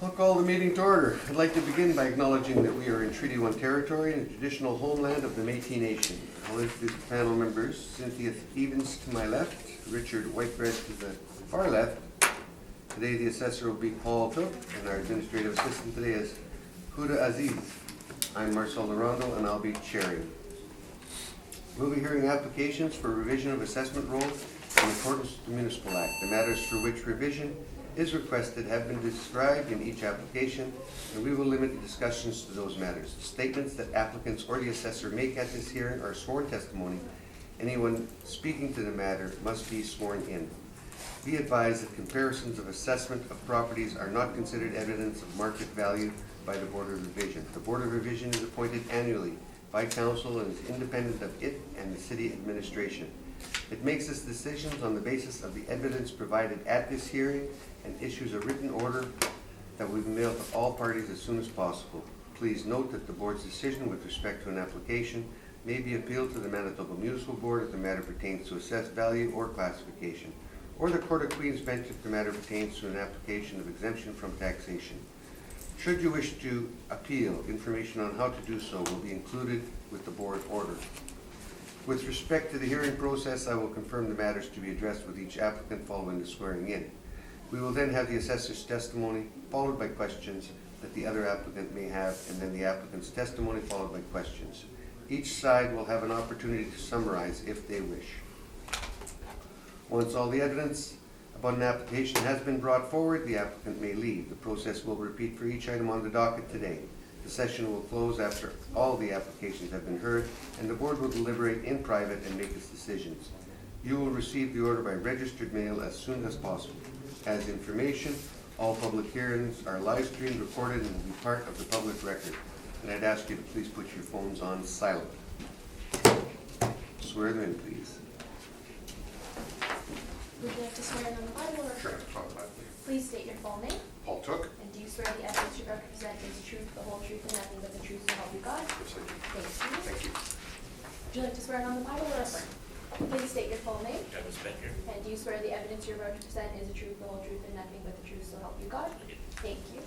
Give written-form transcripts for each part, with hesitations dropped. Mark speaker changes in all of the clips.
Speaker 1: I'll call the meeting to order. I'd like to begin by acknowledging that we are in Treaty 1 territory and traditional homeland of the Métis Nation. I'll introduce the panel members. Cynthia Stevens to my left, Richard Whitebread to the far left. Today the assessor will be Paul Took, and our administrative assistant today is Huda Aziz. I'm Marcel Larondo, and I'll be chairing. We'll be hearing applications for revision of assessment rolls in accordance with the Municipal Act. The matters for which revision is requested have been described in each application, and we will limit the discussions to those matters. Statements that applicants or the assessor make at this hearing are sworn testimony. Anyone speaking to the matter must be sworn in. Be advised that comparisons of assessment of properties are not considered evidence of market value by the Board of Revision. The Board of Revision is appointed annually by Council and is independent of it and the City Administration. It makes its decisions on the basis of the evidence provided at this hearing and issues a written order that will be mailed to all parties as soon as possible. Please note that the Board's decision with respect to an application may be appealed to the Manitoba Municipal Board if the matter pertains to assessed value or classification, or the Court of Queen's Bench if the matter pertains to an application of exemption from taxation. Should you wish to appeal, information on how to do so will be included with the Board order. With respect to the hearing process, I will confirm the matters to be addressed with each applicant following the swearing in. We will then have the assessor's testimony, followed by questions that the other applicant may have, and then the applicant's testimony, followed by questions. Each side will have an opportunity to summarize if they wish. Once all the evidence about an application has been brought forward, the applicant may leave. The process will repeat for each item on the docket today. The session will close after all the applications have been heard, and the Board will deliberate in private and make its decisions. You will receive the order by registered mail as soon as possible. As information, all public hearings are live streamed, recorded, and will be part of the public record. And I'd ask you to please put your phones on silent. Swear them in, please.
Speaker 2: Would you like to swear in on the Bible or?
Speaker 3: Sure, it's on the Bible.
Speaker 2: Please state your full name.
Speaker 3: Paul Took.
Speaker 2: And do you swear the evidence you're about to present is the truth, the whole truth, and nothing but the truth so help you God?
Speaker 3: Yes, I do.
Speaker 2: Thank you.
Speaker 3: Thank you.
Speaker 2: Would you like to swear in on the Bible or affirm? Please state your full name.
Speaker 4: Dennis Becker.
Speaker 2: And do you swear the evidence you're about to present is the truth, the whole truth, and nothing but the truth so help you God? Thank you.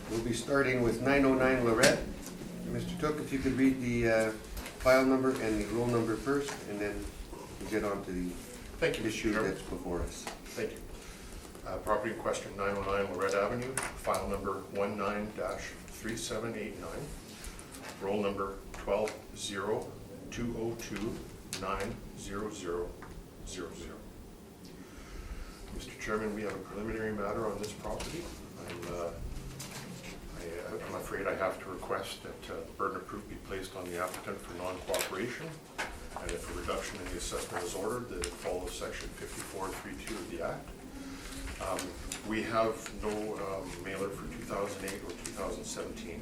Speaker 1: We'll be starting with 909 Lorette. Mr. Took, if you could read the file number and the roll number first, and then we'll get on to the
Speaker 3: Thank you, Mr.
Speaker 1: issue
Speaker 3: Chairman.
Speaker 1: that's before us.
Speaker 3: Thank you. Property in question, 909 Lorette Avenue, file number 19-3789, roll number 1202029000. Mr. Chairman, we have a preliminary matter on this property. I'm afraid I have to request that the burden of proof be placed on the applicant for non-cooperation, and if a reduction in the assessment is ordered, that it follows section 5432 of the Act. We have no mailer for 2008 or 2017.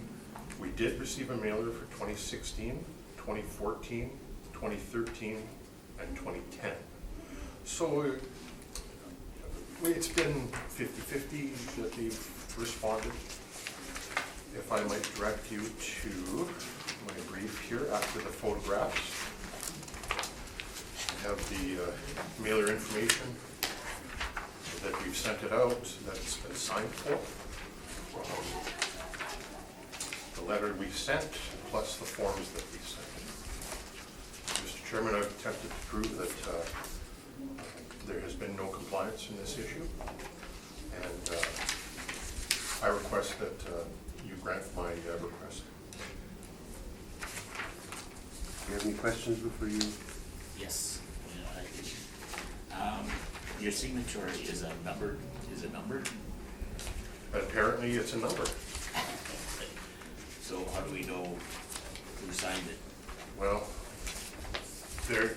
Speaker 3: We did receive a mailer for 2016, 2014, 2013, and 2010. So it's been 50-50 that they've responded. If I might direct you to my brief here after the photographs. I have the mailer information that we've sent it out, that's been signed for. The letter we sent, plus the forms that we sent. Mr. Chairman, I've attempted to prove that there has been no compliance in this issue, and I request that you grant my request.
Speaker 1: Do you have any questions before you?
Speaker 4: Yes. Your signature is a numbered,
Speaker 3: Apparently it's a number.
Speaker 4: So how do we know who signed it?
Speaker 3: Well,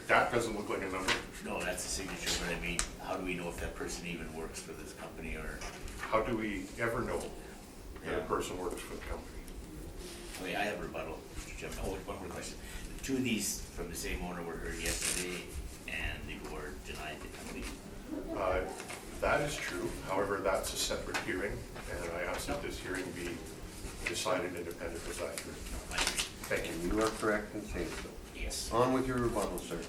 Speaker 3: that doesn't look like a number.
Speaker 4: No, that's a signature, but I mean, how do we know if that person even works for this company or?
Speaker 3: How do we ever know that a
Speaker 4: Yeah.
Speaker 3: person works for the company?
Speaker 4: Okay, I have a rebuttal, Mr. Chairman. Oh, one more question. Two of these from the same owner were heard yesterday and they were denied the company.
Speaker 3: That is true. However, that's a separate hearing, and I ask that this hearing be decided independent of that hearing. Thank you.
Speaker 1: You are correct in saying so.
Speaker 4: Yes.
Speaker 1: On with your rebuttal, sir.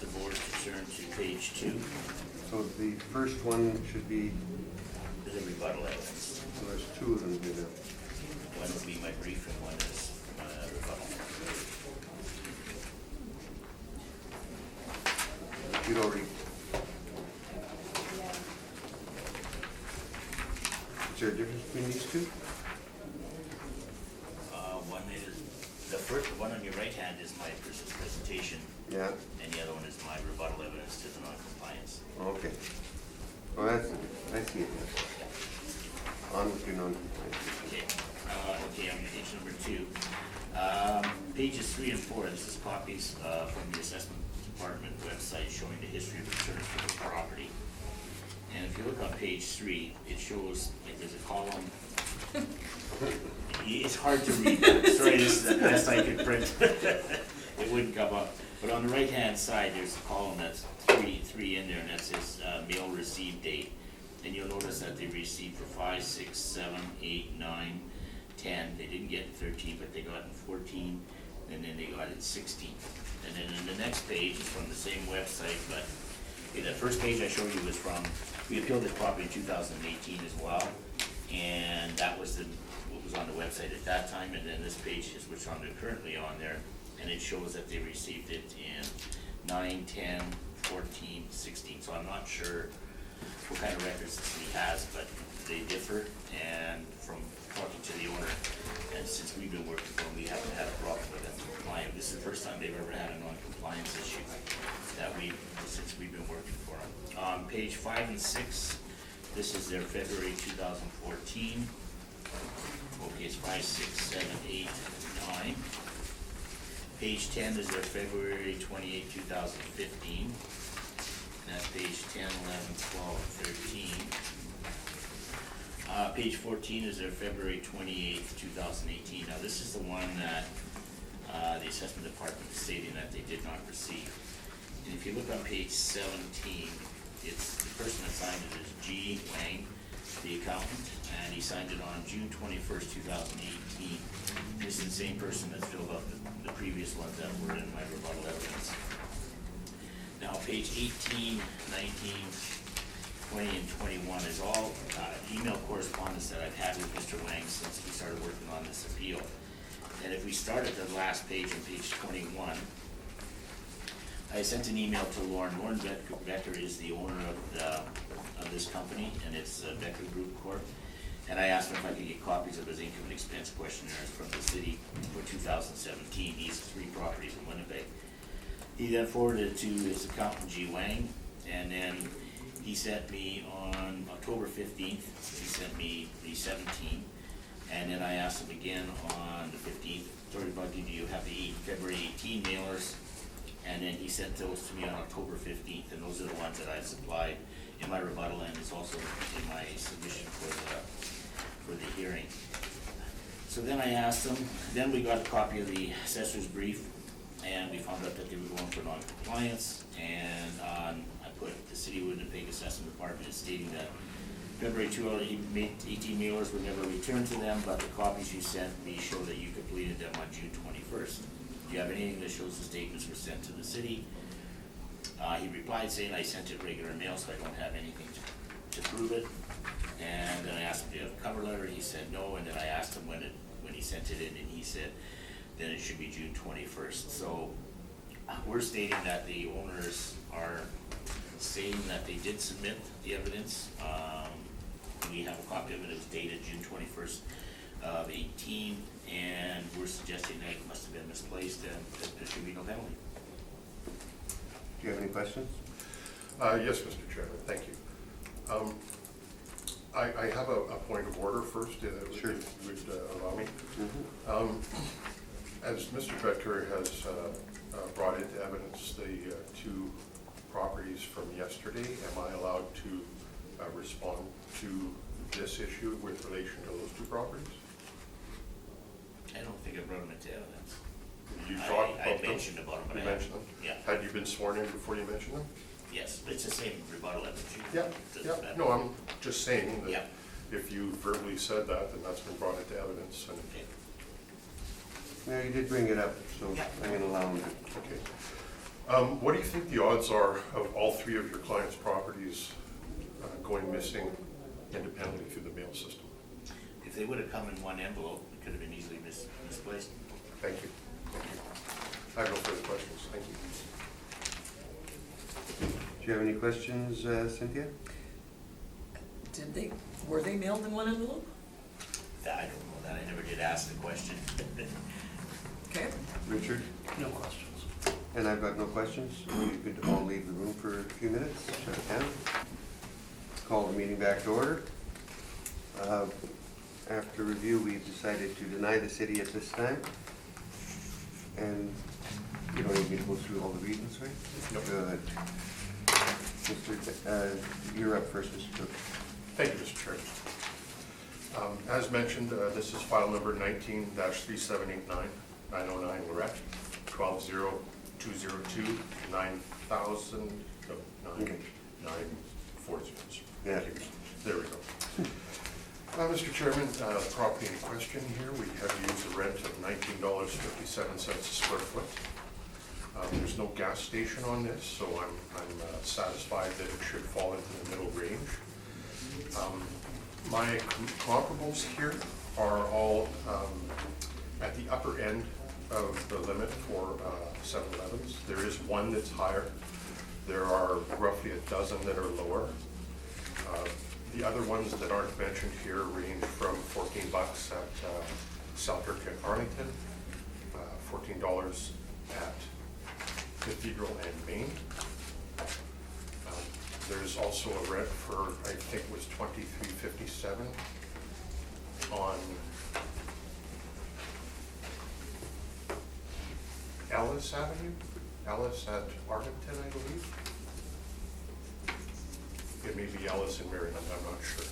Speaker 4: the board to turn to page 2.
Speaker 1: So the first one should be,
Speaker 4: There's a rebuttal evidence.
Speaker 1: so there's two of them here.
Speaker 4: One would be my brief and one is rebuttal.
Speaker 1: You'd already. Is there a difference between these two?
Speaker 4: One is, the first, the one on your right hand is my presentation,
Speaker 1: Yeah,
Speaker 4: and the other one is my rebuttal evidence to the non-compliance.
Speaker 1: okay. Oh, that's, I see it now. On with your non-compliance.
Speaker 4: Okay, okay, on page number 2. Pages 3 and 4, this is copies from the assessment department website showing the history of returns for the property. And if you look on page 3, it shows, like, there's a column. It's hard to read, sorry, this is the best I could print. It wouldn't come up. But on the right-hand side, there's a column that's three in there, and that says mail received date. And you'll notice that they received for 5, 6, 7, 8, 9, 10. They didn't get in 13, but they got in 14, and then they got in 16. And then in the next page is from the same website, but okay, the first page I showed you was from, we appealed this property in 2018 as well, and that was what was on the website at that time, and then this page is what's currently on there, and it shows that they received it in 9, 10, 14, 16, so I'm not sure what kind of records the city has, but they differ, and from talking to the owner, and since we've been working for them, we haven't had a problem with them complying. This is the first time they've ever had a non-compliance issue since we've been working for them. On page 5 and 6, this is their February 2014. Okay, it's 5, 6, 7, 8, 9. Page 10 is their February 28, 2015. And that's page 10, 11, 12, 13. Page 14 is their February 28th, 2018. Now, this is the one that the assessment department is stating that they did not receive. And if you look on page 17, it's the person that signed it is G. Wang, the accountant, and he signed it on June 21st, 2018. This is the same person that filled out the previous ones that were in my rebuttal evidence. Now, page 18, 19, 20, and 21 is all email correspondence that I've had with Mr. Wang since we started working on this appeal. And if we start at the last page on page 21, I sent an email to Lauren. Lauren Becker is the owner of this company, and it's Becker Group Corp. And I asked him if I could get copies of his income and expense questionnaires from the city for 2017. These 3 properties in Winnipeg. He then forwarded it to his accountant, G. Wang, and then he sent me on October 15th, he sent me the 17, and then I asked him again on the 15th, sorry Buggy, do you have the February 18 mailers? And then he sent those to me on October 15th, and those are the ones that I supplied in my rebuttal, and it's also in my submission for the hearing. So then I asked him, then we got a copy of the assessor's brief, and we found out that they were going for non-compliance, and I put the City of Winnipeg Assessment Department is stating that February 2018 mailers were never returned to them, but the copies you sent me show that you completed them on June 21st. Do you have anything that shows the statements were sent to the city? He replied saying I sent it regular mail, so I don't have anything to prove it. And then I asked him, do you have a cover letter? He said no, and then I asked him when he sent it in, and he said then it should be June 21st. So we're stating that the owners are saying that they did submit the evidence. We have a copy of it. It was dated June 21st of 18, and we're suggesting that it must have been misplaced and that there should be no penalty.
Speaker 1: Do you have any questions?
Speaker 3: Yes, Mr. Chairman, thank you. I have a point of order first,
Speaker 1: Sure.
Speaker 3: if you would allow me.
Speaker 1: Mm-hmm.
Speaker 3: As Mr. Becker has brought into evidence the 2 properties from yesterday, am I allowed to respond to this issue with relation to those 2 properties?
Speaker 4: I don't think I brought them into evidence.
Speaker 3: You talked
Speaker 4: I
Speaker 3: about them?
Speaker 4: mentioned about them, but
Speaker 3: You
Speaker 4: I
Speaker 3: mentioned them?
Speaker 4: Yeah.
Speaker 3: Had you been sworn in before you mentioned them?
Speaker 4: Yes, it's the same rebuttal evidence.
Speaker 3: Yeah. No, I'm just saying that
Speaker 4: Yeah.
Speaker 3: if you verbally said that, then that's been brought into evidence. And
Speaker 4: Okay.
Speaker 1: No, you did bring it up, so
Speaker 4: Yeah.
Speaker 1: I'm gonna allow him to.
Speaker 3: okay. What do you think the odds are of all three of your clients' properties going missing independently through the mail system?
Speaker 4: If they would have come in one envelope, it could have been easily misplaced.
Speaker 3: Thank you. Thank you. I have no further questions. Thank you.
Speaker 1: Do you have any questions, Cynthia?
Speaker 5: Were they mailed in one envelope?
Speaker 4: I don't know that. I never did ask the question.
Speaker 5: Okay.
Speaker 1: Richard?
Speaker 6: No questions.
Speaker 1: And I've got no questions. You could all leave the room for a few minutes, shut it down. Call the meeting back to order. After review, we've decided to deny the city at this time. And you don't need me to go through all the reasons, right?
Speaker 3: Nope.
Speaker 1: Good. You're up first, Mr. Cook.
Speaker 3: Thank you, Mr. Chairman. As mentioned, this is file number 19-3789, 909 Lorette, 120202 9000, no,
Speaker 1: Okay.
Speaker 3: 940.
Speaker 1: Yeah.
Speaker 3: Thank you. There we go. Mr. Chairman, property in question here, we have used a rent of $19.57 a square foot. There's no gas station on this, so I'm satisfied that it should fall into the middle range. My comparables here are all at the upper end of the limit for 7-Elevens. There is one that's higher. There are roughly a dozen that are lower. The other ones that aren't mentioned here range from $14 at Selkirk and Arlington, $14 at Cathedral and Main. There's also a rent for, I think it was $23.57 on Ellis Avenue, Ellis at Arlington, I believe. It may be Ellis and Marion, I'm not sure.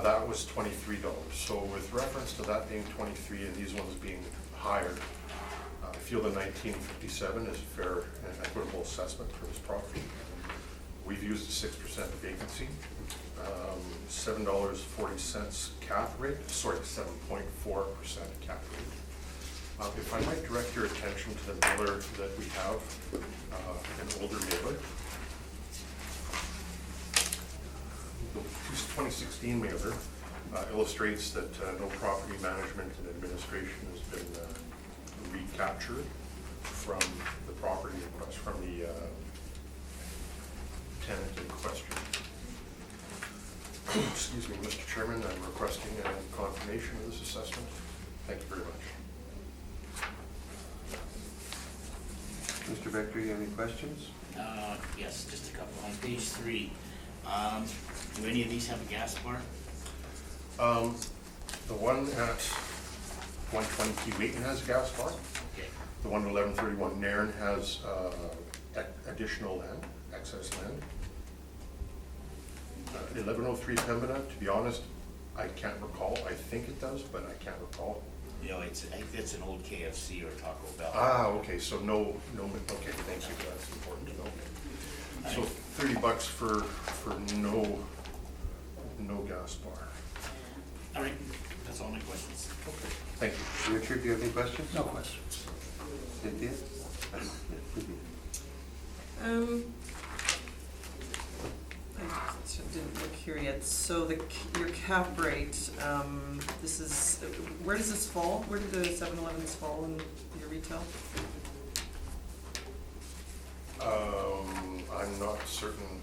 Speaker 3: That was $23. So with reference to that being 23 and these ones being higher, I feel the 1957 is a fair and equitable assessment for this property. We've used a 6% vacancy, $7.40 cap rate, sorry, 7.4% cap rate. If I might direct your attention to the mailer that we have, an older mailer. The 2016 mailer illustrates that no property management and administration has been recaptured from the property request, from the tenant in question. Excuse me, Mr. Chairman, I'm requesting a confirmation of this assessment. Thank you very much.
Speaker 1: Mr. Vector, you have any questions?
Speaker 4: Yes, just a couple. On page 3, do any of these have a gas bar?
Speaker 3: The one at 120 Wheaton has a gas bar.
Speaker 4: Okay.
Speaker 3: The one at 1131 Nairn has additional land, excess land. 1103 Pembina, to be honest, I can't recall. I think it does, but I can't recall.
Speaker 4: You know, I think it's an old KFC or Taco Bell.
Speaker 3: Ah, okay, so no, okay, thank you, that's important to know. So $30 for no gas bar.
Speaker 4: All right, that's all my questions.
Speaker 3: Okay, thank you.
Speaker 1: Richard, do you have any questions?
Speaker 6: No questions.
Speaker 1: Cynthia?
Speaker 5: I didn't look here yet. So your cap rate, this is, where does this fall? Where do the 7-Elevens fall in your retail?
Speaker 3: I'm not certain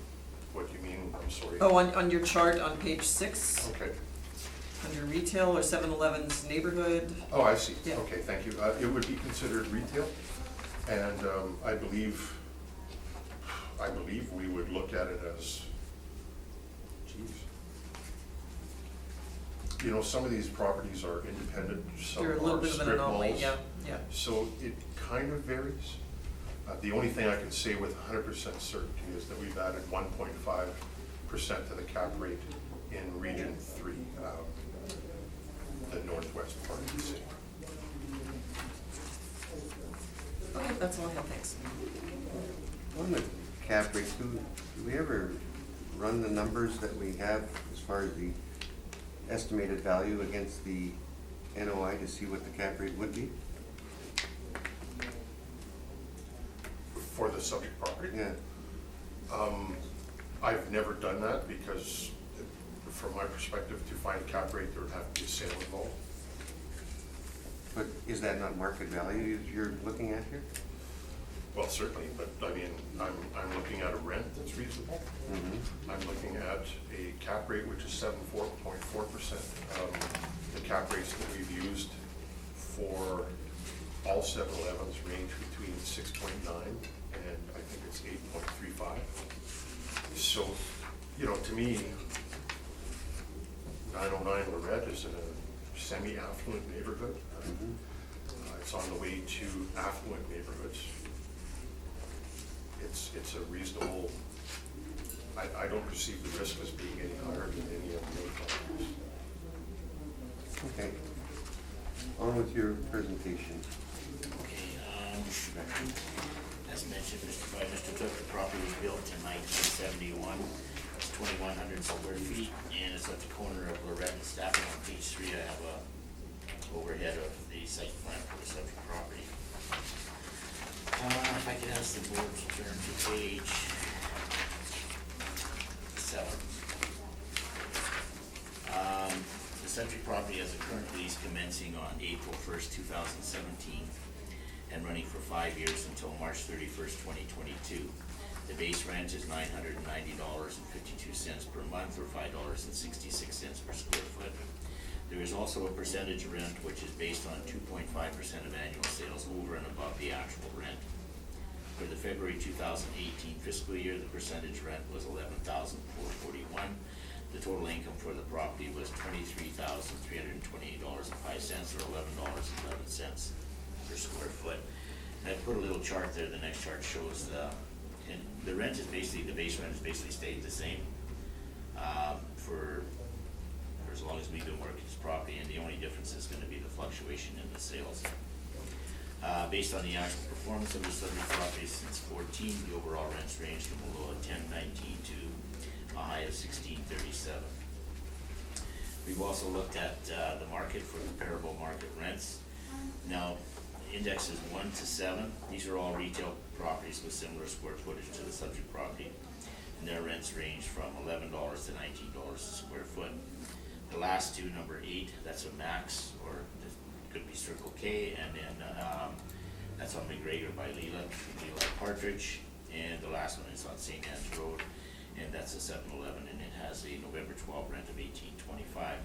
Speaker 3: what you mean, I'm sorry.
Speaker 5: Oh, on your chart on page 6,
Speaker 3: Okay,
Speaker 5: under retail or 7-Eleven's neighborhood?
Speaker 3: oh, I see,
Speaker 5: Yeah.
Speaker 3: okay, thank you. It would be considered retail, and I believe we would look at it as, you know, some of these properties are independent, some
Speaker 5: They're a little
Speaker 3: are
Speaker 5: bit of an
Speaker 3: strip
Speaker 5: anomaly,
Speaker 3: malls.
Speaker 5: yeah.
Speaker 3: So it kind of varies. The only thing I can say with 100% certainty is that we've added 1.5% to the cap rate in Region 3, the northwest part of the city.
Speaker 5: Okay, that's all I have, thanks.
Speaker 1: On the cap rate, do we ever run the numbers that we have as far as the estimated value against the NOI to see what the cap rate would be?
Speaker 3: For the subject property?
Speaker 1: Yeah.
Speaker 3: I've never done that because from my perspective, to find a cap rate, there would have to be a sale involved.
Speaker 1: But is that not market value you're looking at here?
Speaker 3: Well, certainly, but I mean, I'm looking at a rent that's reasonable.
Speaker 1: Mm-hmm.
Speaker 3: I'm looking at a cap rate which is 7.4%. The cap rates that we've used for all 7-Elevens range between 6.9 and I think it's 8.35. So, you know, to me, 909 Lorette is in a semi-affluent neighborhood. It's on the way to affluent neighborhoods. It's a reasonable, I don't perceive the risk as being any higher than any of the other properties.
Speaker 1: Okay. On with your presentation.
Speaker 4: Okay, as mentioned, by Mr. Took, the property was built in 1971. It's 2,100 square feet, and it's at the corner of Lorette and Stafford. On page 3, I have a overhead of the site plan for the subject property. If I could ask the board to turn to page 7. The subject property has a current lease commencing on April 1st, 2017, and running for 5 years until March 31st, 2022. The base rent is $990.52 per month, or $5.66 per square foot. There is also a percentage rent, which is based on 2.5% of annual sales over and above the actual rent. For the February 2018 fiscal year, the percentage rent was $11,441. The total income for the property was $23,328.05, or $11.11 per square foot. And I put a little chart there. The next chart shows and the rent is basically, the base rent has basically stayed the same for as long as we've been working this property, and the only difference is going to be the fluctuation in the sales. Based on the actual performance of the subject property since 14, the overall rents ranged from a low of $10.19 to a high of $16.37. We've also looked at the market for comparable market rents. Now, index is 1 to 7. These are all retail properties with similar square footage to the subject property, and their rents range from $11 to $19 a square foot. The last two, number 8, that's a max, or it could be Circle K, and then that's on McGregor by Leela Partridge, and the last one is on St. Anne's Road, and that's a 7-Eleven, and it has a November 12 rent of $18.25.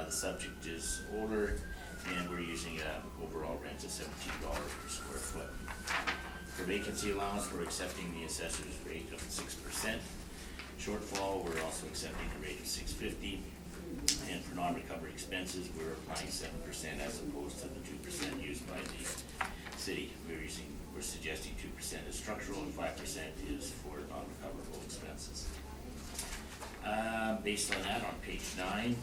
Speaker 4: The subject is older, and we're using an overall rent of $17 per square foot. For vacancy allowance, we're accepting the assessor's rate of 6%. Shortfall, we're also accepting a rate of $6.50. And for non-recovery expenses, we're applying 7% as opposed to the 2% used by the city. We're suggesting 2% is structural and 5% is for non-recoverable expenses. Based on that, on page 9,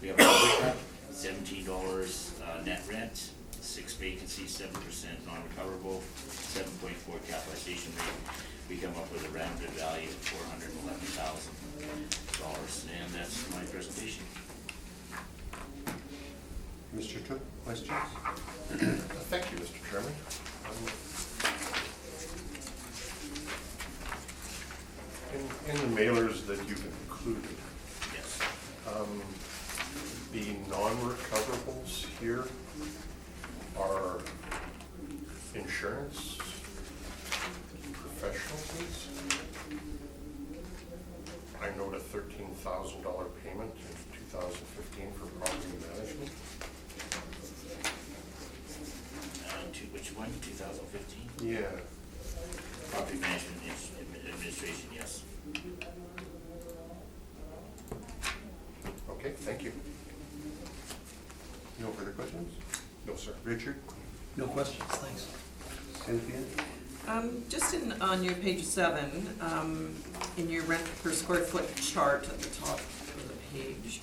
Speaker 4: we have a pickup, $17 net rent, 6 vacancies, 7% non-recoverable, 7.4 capitalization rate. We come up with a rounded value of $411,000, and that's my presentation.
Speaker 1: Mr. Took, questions?
Speaker 3: Thank you, Mr. Chairman. In the mailers that you've included,
Speaker 4: Yes.
Speaker 3: the non-recoverables here are insurance, professional fees. I note a $13,000 payment in 2015 for property management.
Speaker 4: Which one, 2015?
Speaker 3: Yeah.
Speaker 4: Property management administration, yes.
Speaker 3: Okay, thank you.
Speaker 1: No further questions?
Speaker 3: No, sir.
Speaker 1: Richard?
Speaker 6: No questions, thanks.
Speaker 1: Cynthia?
Speaker 5: Just on your page 7, in your rent per square foot chart at the top of the page.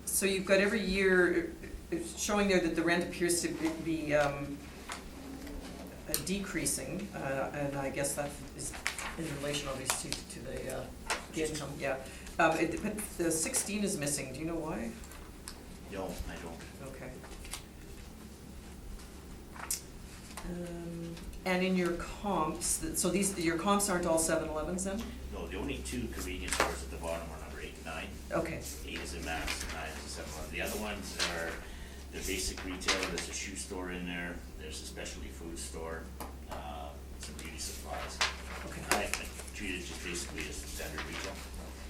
Speaker 5: So you've got every year, it's showing there that the rent appears to be decreasing, and I guess that is in relation obviously to the income, yeah. But the 16 is missing, do you know why?
Speaker 4: No, I don't.
Speaker 5: Okay. And in your comps, so your comps aren't all 7-Elevens then?
Speaker 4: No, the only two convenience stores at the bottom are number 8 and 9.
Speaker 5: Okay,
Speaker 4: 8 is a Mass, 9 is a 7-Eleven. The other ones are the basic retail, there's a shoe store in there, there's a specialty food store, some beauty supplies.
Speaker 5: okay,
Speaker 4: I treat it just basically as standard retail.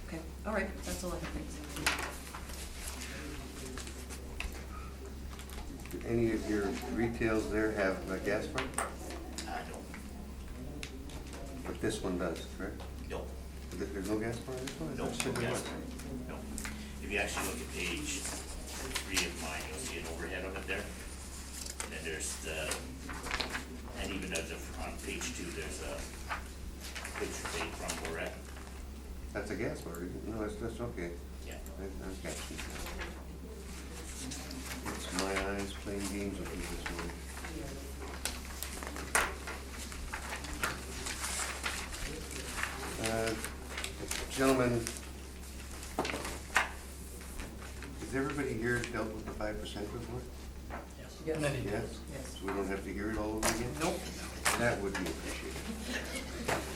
Speaker 5: okay, all right, that's all I have, thanks.
Speaker 1: Do any of your retails there have a gas pump?
Speaker 4: No,
Speaker 1: But this one does, correct?
Speaker 4: no,
Speaker 1: There's no gas pump in this one? I
Speaker 4: no,
Speaker 1: thought you said
Speaker 4: no
Speaker 1: there
Speaker 4: gas.
Speaker 1: was.
Speaker 4: No. If you actually look at page 3 of mine, you'll see an overhead of it there. And then there's the, and even on page 2, there's a picture taken from Borat.
Speaker 1: That's a gas bar, isn't it? No, that's okay.
Speaker 4: Yeah.
Speaker 1: I'm catching. It's my eyes playing games with me this morning. Gentlemen, has everybody here dealt with the 5% before?
Speaker 6: Yes. Many
Speaker 1: Yes?
Speaker 6: times.
Speaker 5: Yes.
Speaker 1: So we don't have to hear it all over again?
Speaker 5: Nope.
Speaker 1: That would be appreciated.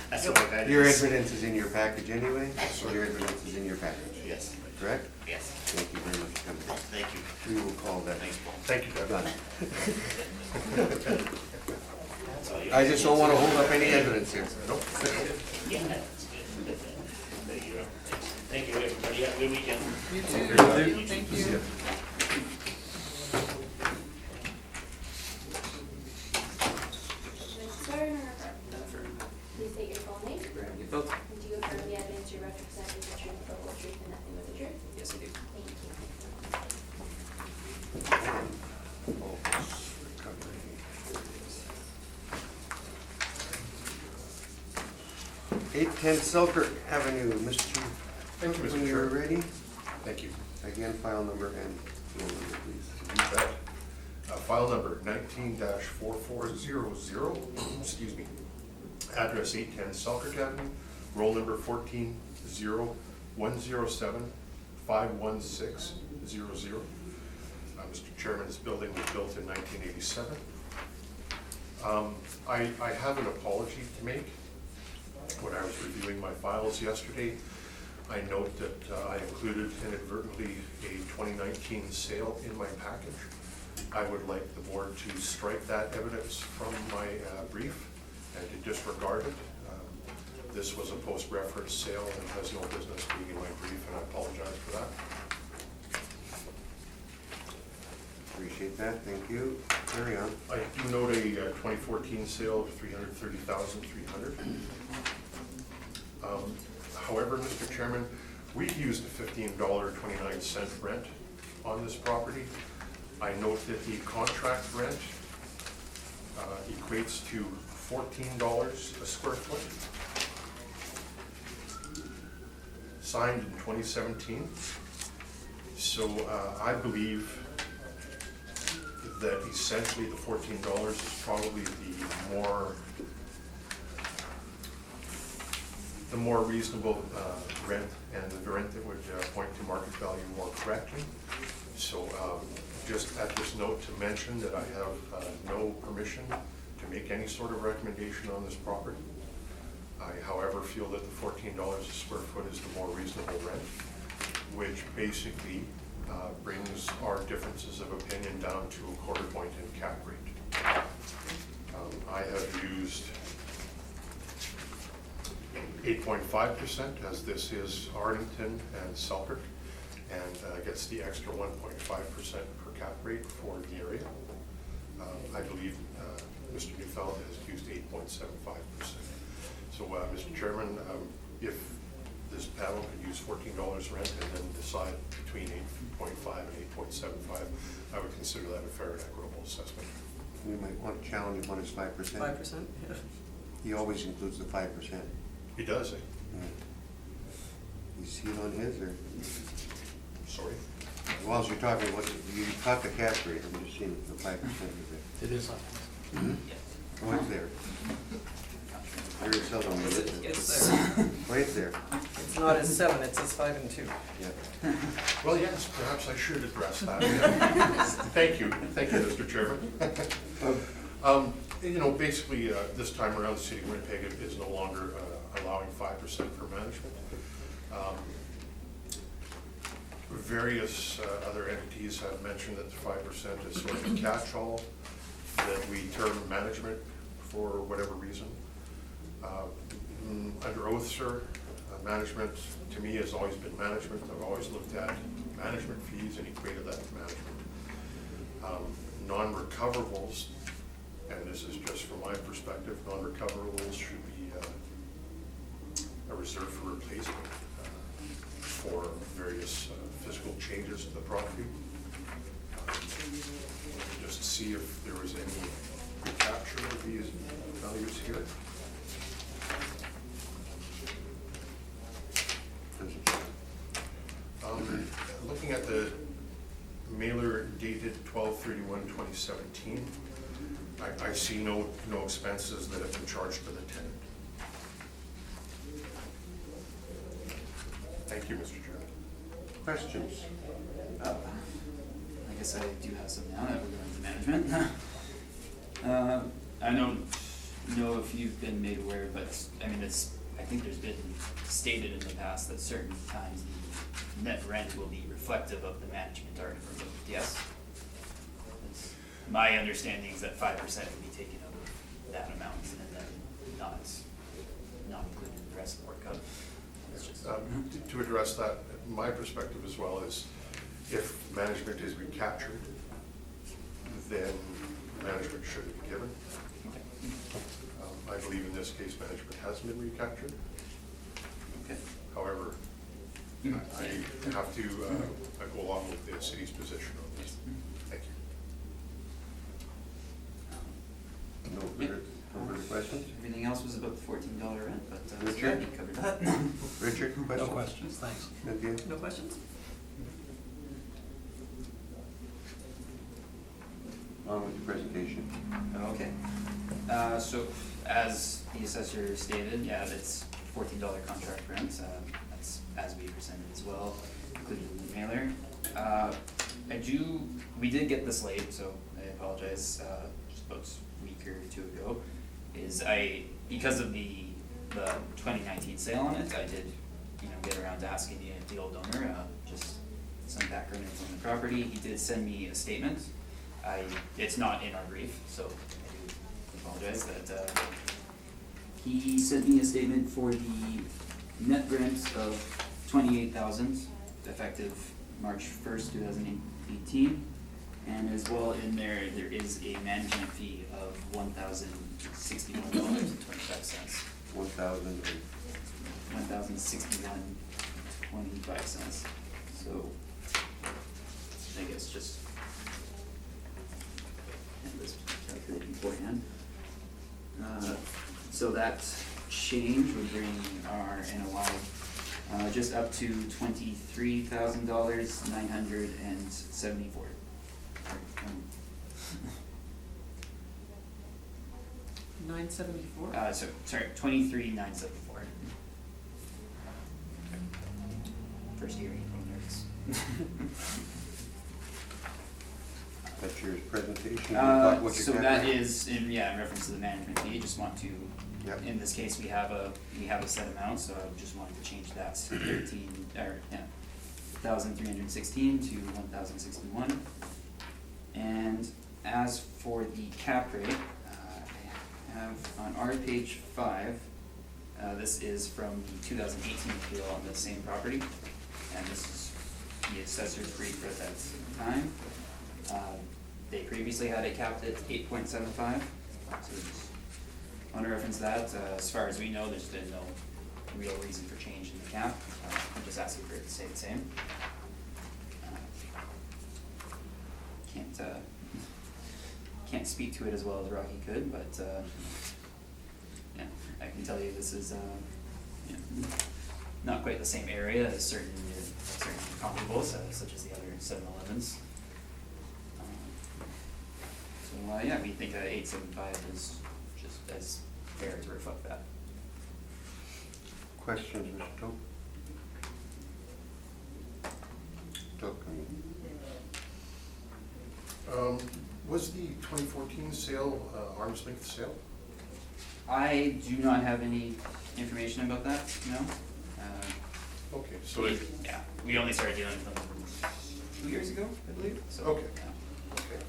Speaker 4: That's what that
Speaker 1: Your
Speaker 4: is.
Speaker 1: evidence is in your package anyway? Your evidence is in your package,
Speaker 4: Yes,
Speaker 1: correct?
Speaker 4: yes.
Speaker 1: Thank you very much for coming.
Speaker 4: Thank you.
Speaker 1: We will call that.
Speaker 4: Thanks, Paul.
Speaker 3: Thank you, Doug.
Speaker 1: Done.
Speaker 4: That's all you-
Speaker 1: I just don't want to hold up any evidence here.
Speaker 3: Nope.
Speaker 4: Yeah, that's good. Thank you. Thank you, everybody. Have a good weekend.
Speaker 5: You too, thank you.
Speaker 2: Mr. Stern or please state your full name.
Speaker 7: Both.
Speaker 2: And do you affirm the evidence you're about to present is the truth, the whole truth, and nothing but the truth?
Speaker 7: Yes, I do.
Speaker 2: Thank you.
Speaker 1: Eight ten Selkirk Avenue, Mr.
Speaker 3: Thank you, Mr.
Speaker 1: When you're
Speaker 3: Chair.
Speaker 1: ready,
Speaker 3: Thank you.
Speaker 1: again, file number and phone number, please.
Speaker 3: You bet. File number 19-4400, excuse me. Address 810 Selkirk Avenue, roll number 140107-51600. Mr. Chairman, this building was built in 1987. I have an apology to make. When I was reviewing my files yesterday, I note that I included inadvertently a 2019 sale in my package. I would like the board to strike that evidence from my brief and to disregard it. This was a post-reference sale and has no business being in my brief, and I apologize for that.
Speaker 1: Appreciate that, thank you. Carry on.
Speaker 3: I do note a 2014 sale of $330,300. However, Mr. Chairman, we used a $15.29 rent on this property. I note that the contract rent equates to $14 a square foot. Signed in 2017. So I believe that essentially the $14 is probably the more reasonable rent, and the rent that would point to market value more correctly. So just at this note to mention that I have no permission to make any sort of recommendation on this property. I, however, feel that the $14 a square foot is the more reasonable rent, which basically brings our differences of opinion down to a quarter point in cap rate. I have used 8.5%, as this is Arlington and Selkirk, and gets the extra 1.5% per cap rate for the area. I believe Mr. Neufeld has used 8.75%. So, Mr. Chairman, if this panel could use $14 rent and then decide between 8.5 and 8.75, I would consider that a fair and equitable assessment.
Speaker 1: We might want to challenge him on his 5%.
Speaker 5: 5%, yeah.
Speaker 1: He always includes the 5%.
Speaker 3: He does, eh?
Speaker 1: Yeah. You see it on his, or,
Speaker 3: Sorry.
Speaker 1: while you're talking, you caught the cap rate, I'm just seeing if the 5% is there.
Speaker 6: It is on.
Speaker 1: Oh, it's there. Very seldom we get it.
Speaker 5: It's there.
Speaker 1: Oh, it's there,
Speaker 5: It's not as 7, it says 5 and 2.
Speaker 1: yeah.
Speaker 3: Well, yes, perhaps I should address that. Thank you, Mr. Chairman. You know, basically, this time around, the city of Winnipeg is no longer allowing 5% for management. Various other entities have mentioned that the 5% is sort of a catch-all, that we term management for whatever reason. Under oath, sir, management to me has always been management. I've always looked at management fees and equated that to management. Non-recoverables, and this is just from my perspective, non-recoverables should be a reserve for replacement for various physical changes to the property. Just see if there was any recapture of these values here. Looking at the mailer dated 12/31/2017, I see no expenses that have been charged to the tenant. Thank you, Mr. Chairman.
Speaker 1: Questions?
Speaker 7: I guess I do have some now that we're going to management. I don't know if you've been made aware, but I mean, I think there's been stated in the past that certain times the net rent will be reflective of the management already removed, yes? My understanding is that 5% will be taken out of that amount and then not included in the rest of the workup. It's just.
Speaker 3: To address that, my perspective as well is if management is recaptured, then management should be given. I believe in this case management has been recaptured.
Speaker 7: Okay.
Speaker 3: However, I have to go along with the city's position on this. Thank you.
Speaker 1: No further questions?
Speaker 7: Everything else was about the $14 rent, but
Speaker 1: Richard?
Speaker 7: Sandy covered that.
Speaker 1: Richard, questions?
Speaker 6: No questions, thanks.
Speaker 1: Cynthia?
Speaker 5: No questions?
Speaker 1: On with the presentation.
Speaker 7: Okay. So as the assessor stated, yeah, that's $14 contract rent. That's as we presented as well, included in the mailer. We did get this late, so I apologize, just about a week or two ago. Because of the 2019 sale on it, I did, get around to asking the old owner, just some background info on the property. He did send me a statement. It's not in our brief, so I do apologize that, he sent me a statement for the net rent of $28,000 effective March 1st, 2018. And as well in there is a management fee of $1,061.25. $1,061.25. So I guess just have this calculating beforehand. So that change would bring our NOI just up to $23,974.
Speaker 5: $974?
Speaker 7: Sorry, 23,974. First year nerds.
Speaker 1: That's your presentation. What your
Speaker 7: So
Speaker 1: cap
Speaker 7: that
Speaker 1: rate?
Speaker 7: is in reference to the management fee. Just want to,
Speaker 1: Yep.
Speaker 7: in this case, we have a set amount, so I just wanted to change that 1,316 to 1,061. And as for the cap rate, I have on our page 5, this is from the 2018 appeal on the same property, and this is the assessor's brief at that time. They previously had it capped at 8.75, so just want to reference that. As far as we know, there's been no real reason for change in the cap. I'm just asking for it to stay the same. Can't speak to it as well as Rocky could, but yeah, I can tell you this is not quite the same area as certain comparables, such as the other 7-Elevens. So yeah, we think that 875 is just as fair to reflect that.
Speaker 1: Questions, Mr. Tope? Tope,
Speaker 3: Was the 2014 sale arm's length sale?
Speaker 7: I do not have any information about that, no.
Speaker 3: Okay, so it,
Speaker 7: Yeah, we only started dealing with them 2 years ago, I believe, so.
Speaker 3: Okay.
Speaker 7: yeah.
Speaker 3: okay.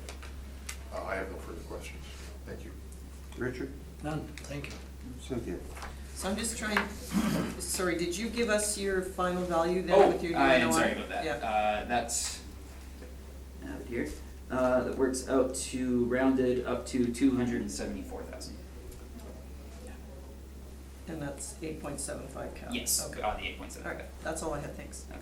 Speaker 3: I have no further questions. Thank you.
Speaker 1: Richard?
Speaker 6: None, thank you.
Speaker 1: Cynthia?
Speaker 5: So I'm just trying, sorry, did you give us your final value then
Speaker 7: Oh,
Speaker 5: with your
Speaker 7: I am
Speaker 5: UNOI?
Speaker 7: sorry about that.
Speaker 5: Yeah.
Speaker 7: That's, I have it here. That works out to, rounded up to 274,000.
Speaker 5: And that's 8.75 cap?
Speaker 7: Yes,
Speaker 5: Okay.
Speaker 7: on the 8.7.
Speaker 5: All right, that's all I had, thanks.
Speaker 7: Okay.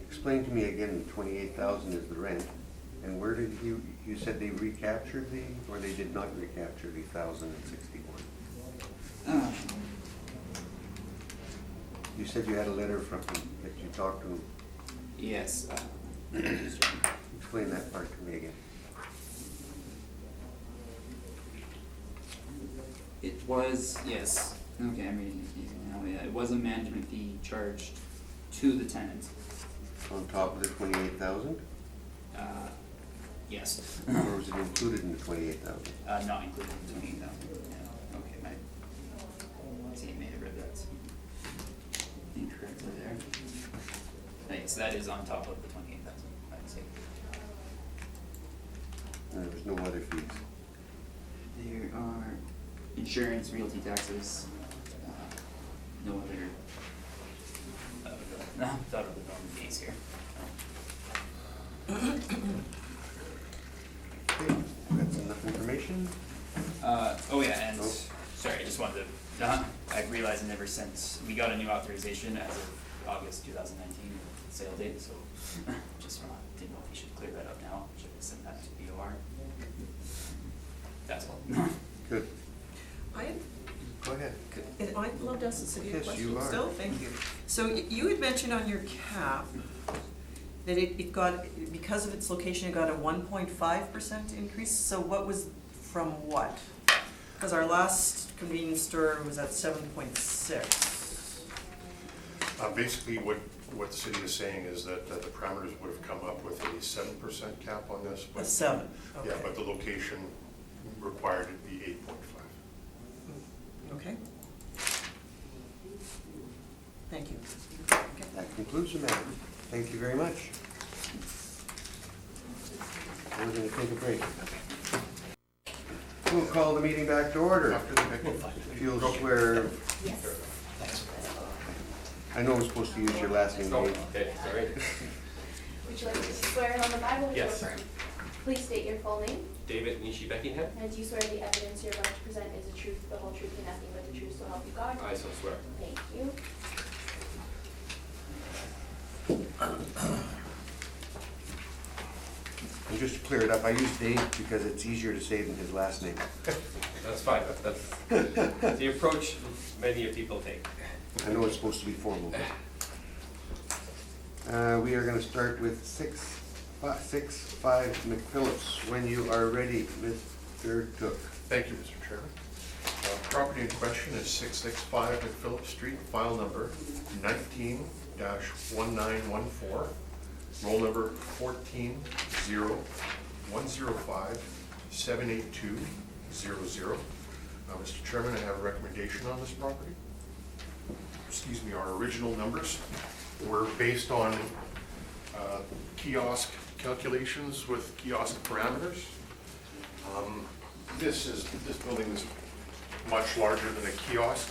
Speaker 1: Explain to me again, 28,000 is the rent, and where did you said they recaptured or they did not recapture the 1,061? You said you had a letter from him, that you talked to him.
Speaker 7: Yes.
Speaker 1: Explain that part to me again.
Speaker 7: It was, yes, okay, I'm reading it now, yeah, it was a management fee charged to the tenant.
Speaker 1: On top of the 28,000,
Speaker 7: Yes.
Speaker 1: or was it included in the 28,000?
Speaker 7: Not included in 28,000, yeah, okay, my teammate read that incorrectly there. Thanks, that is on top of the 28,000, I'd say.
Speaker 1: And there was no other fees.
Speaker 7: There are insurance, realty taxes, no other, thought of the normal fees here.
Speaker 1: Okay, that's enough information.
Speaker 7: Oh yeah, and,
Speaker 1: Oh.
Speaker 7: sorry, I just wanted to, I realized I never sent, we got a new authorization as of August 2019, sale date, so just didn't know if we should clear that up now, should I send that to BOR? That's all.
Speaker 1: Good.
Speaker 5: I,
Speaker 1: Go ahead.
Speaker 5: am I allowed to ask the city a
Speaker 1: Yes,
Speaker 5: question
Speaker 1: you are.
Speaker 5: still? Thank you. So you had mentioned on your cap that it got, because of its location, it got a 1.5% increase, so what was from what? Because our last convenience store was at 7.6.
Speaker 3: Basically, what the city is saying is that the parameters would have come up with a 7% cap on this.
Speaker 5: A
Speaker 3: but-
Speaker 5: 7, okay.
Speaker 3: Yeah, but the location required it be 8.5.
Speaker 5: Okay. Thank you. Okay.
Speaker 1: That concludes the matter. Thank you very much. We're going to take a break. We'll call the meeting back to order.
Speaker 3: After the meeting.
Speaker 1: If you'll swear,
Speaker 2: Yes.
Speaker 6: Thanks.
Speaker 1: I know I'm supposed to use your last name, Dave.
Speaker 8: Okay, all right.
Speaker 2: Would you like to swear on the Bible or to
Speaker 8: Yes.
Speaker 2: affirm? Please state your full name,
Speaker 8: David Nishi Beckingham,
Speaker 2: and do you swear the evidence you're about to present is the truth, the whole truth, and nothing but the truth, so help you God?
Speaker 8: I so swear.
Speaker 2: Thank you.
Speaker 1: And just to clear it up, I use Dave because it's easier to say than his last name.
Speaker 8: That's fine, that's the approach many people take.
Speaker 1: I know it's supposed to be formal. We are going to start with 6-5 McPhillips. When you are ready, Mr. Cook.
Speaker 3: Thank you, Mr. Chairman. Property in question is 665 McPhillips Street, file number 19-1914, roll number 140105-78200. Mr. Chairman, I have a recommendation on this property. Excuse me, our original numbers were based on kiosk calculations with kiosk parameters. This building is much larger than a kiosk,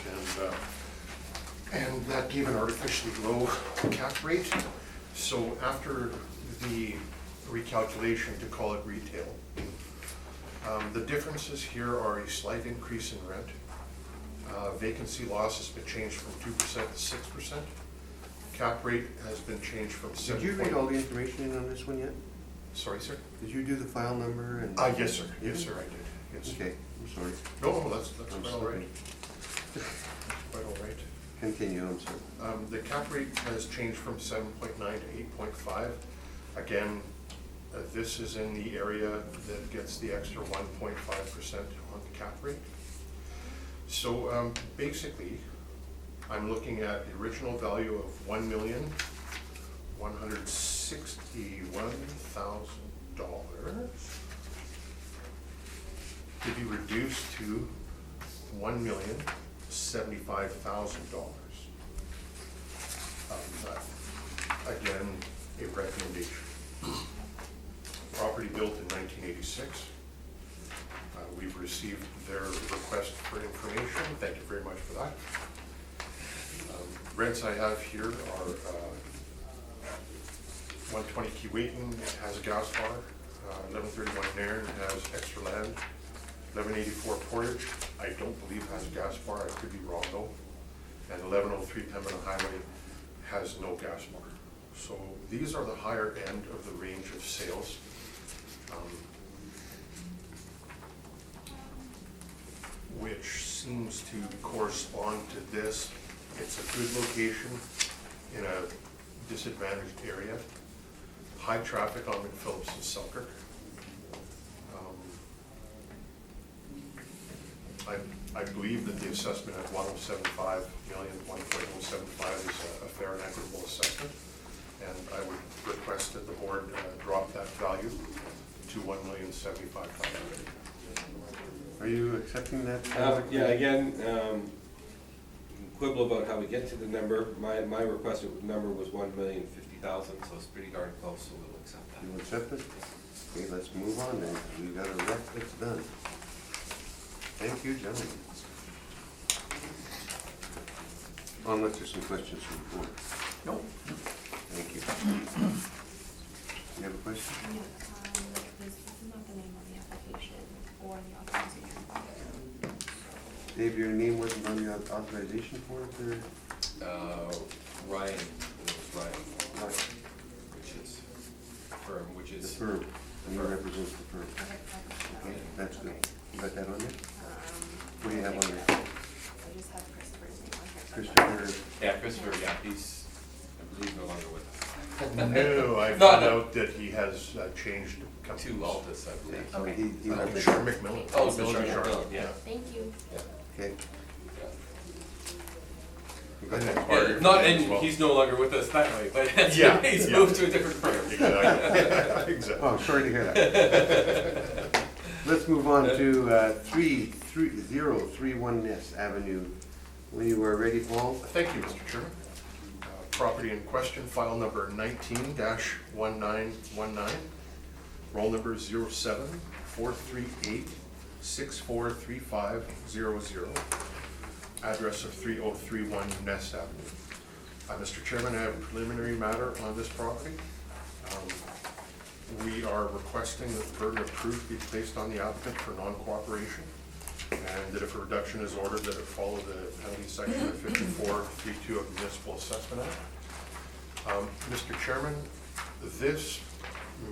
Speaker 3: and that gave an artificially low cap rate. So after the recalculation to call it retail, the differences here are a slight increase in rent. Vacancy loss has been changed from 2% to 6%. Cap rate has been changed from 7.
Speaker 1: Did you read all the information in on this one yet?
Speaker 3: Sorry, sir?
Speaker 1: Did you do the file number and?
Speaker 3: Yes, sir. Yes, sir, I did. Yes.
Speaker 1: Okay, I'm sorry.
Speaker 3: No, that's
Speaker 1: I'm
Speaker 3: quite all
Speaker 1: sorry.
Speaker 3: right. Quite all right.
Speaker 1: Continue, I'm sorry.
Speaker 3: The cap rate has changed from 7.9 to 8.5. Again, this is in the area that gets the extra 1.5% on the cap rate. So basically, I'm looking at the original value of $1,161,000 to be reduced to $1,075,000. Again, a recommendation. Property built in 1986. We've received their request for information. Thank you very much for that. Rents I have here are 120 Keewatin has a gas bar, 1131 Nairn has extra land, 1184 Portage I don't believe has a gas bar, I could be wrong though, and 1103 Pembina Highway has no gas bar. So these are the higher end of the range of sales. Which seems to correspond to this. It's a good location in a disadvantaged area. High traffic on McPhillips and Selkirk. I believe that the assessment at 1.075 million, 1.075 is a fair and equitable assessment. And I would request that the board drop that value to $1,075,000.
Speaker 1: Are you accepting that?
Speaker 8: Yeah, again, quibble about how we get to the number. My requested number was $1,050,000, so it's pretty darn close, so we'll accept that.
Speaker 1: You accept it? Okay, let's move on then. We've got a rec that's done. Thank you, gentlemen. Unless there's some questions from the board.
Speaker 5: Nope.
Speaker 1: Thank you. You have a question?
Speaker 2: This is not the name on the application or the authorization form.
Speaker 1: Dave, your name wasn't on the authorization form, or?
Speaker 8: Ryan, it was Ryan,
Speaker 1: Right.
Speaker 8: which is firm, which
Speaker 1: The
Speaker 8: is.
Speaker 1: firm, and you represent the firm.
Speaker 2: Okay,
Speaker 1: Okay, that's good. You got that on there? What do you have on there?
Speaker 2: I just have Christopher's name on here.
Speaker 1: Christopher,
Speaker 8: Yeah, Christopher, yeah, he's, I believe, no longer with us.
Speaker 3: No, I
Speaker 8: No,
Speaker 3: found
Speaker 8: no.
Speaker 3: out that he has changed companies.
Speaker 8: To Altus, I
Speaker 1: yeah,
Speaker 8: believe.
Speaker 1: so
Speaker 2: Okay.
Speaker 1: he represents.
Speaker 3: Sean McMillan.
Speaker 8: Oh,
Speaker 3: Miller
Speaker 8: Sean
Speaker 3: Sharp.
Speaker 8: McMillan, yeah.
Speaker 2: Thank you.
Speaker 1: Okay.
Speaker 8: Yeah.
Speaker 1: You got
Speaker 3: And
Speaker 1: that?
Speaker 3: then Carter
Speaker 8: Not,
Speaker 3: as
Speaker 8: and
Speaker 3: well.
Speaker 8: he's no longer with us that way, but
Speaker 3: Yeah,
Speaker 8: he's
Speaker 3: yeah.
Speaker 8: moved to a different firm.
Speaker 3: Exactly. Exactly.
Speaker 1: Oh, sorry to hear that. Let's move on to 3031 Ness Avenue. When you are ready, Paul.
Speaker 3: Thank you, Mr. Chairman. Property in question, file number 19-1919, roll number 07438643500, address of 3031 Ness Avenue. Mr. Chairman, I have a preliminary matter on this property. We are requesting that the burden of proof be placed on the applicant for non-cooperation, and that if a reduction is ordered, that it follow the penalty section of 54.32 of the Municipal Assessment Act. Mr. Chairman, this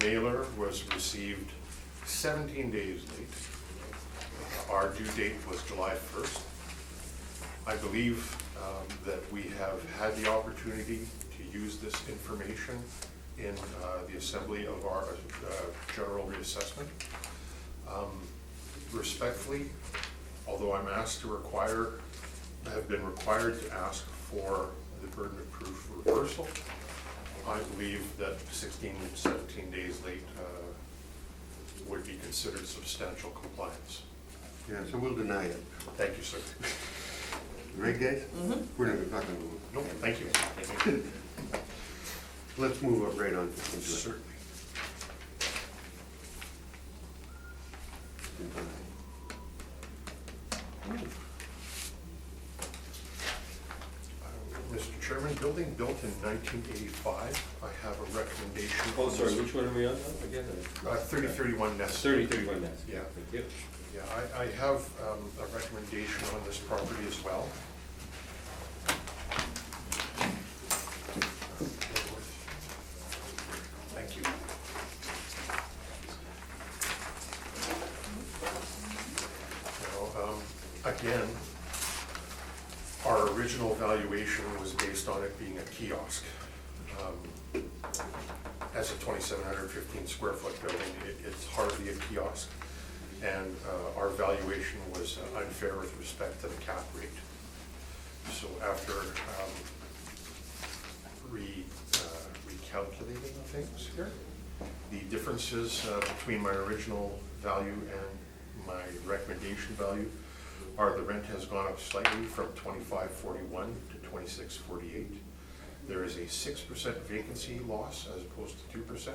Speaker 3: mailer was received 17 days late. Our due date was July 1st. I believe that we have had the opportunity to use this information in the assembly of our general reassessment. Respectfully, although I'm asked to have been required to ask for the burden of proof reversal, I believe that 16, 17 days late would be considered substantial compliance.
Speaker 1: Yeah, so we'll deny it.
Speaker 3: Thank you, sir.
Speaker 1: Right, guys? We're not gonna move.
Speaker 3: No, thank you.
Speaker 1: Let's move up right on into it.
Speaker 3: Certainly. Mr. Chairman, building built in 1985, I have a recommendation.
Speaker 8: Oh, sorry, which one are we on now? Again?
Speaker 3: 3031 Ness.
Speaker 8: 3031 Ness.
Speaker 3: Yeah.
Speaker 8: Thank you.
Speaker 3: Yeah, I have a recommendation on this property as well. Thank you. Now, again, our original valuation was based on it being a kiosk. As a 2,715 square foot building, it's hardly a kiosk. And our valuation was unfair with respect to the cap rate. So after recalculating things here, the differences between my original value and my recommendation value are the rent has gone up slightly from $25.41 to $26.48. There is a 6% vacancy loss as opposed to 2%.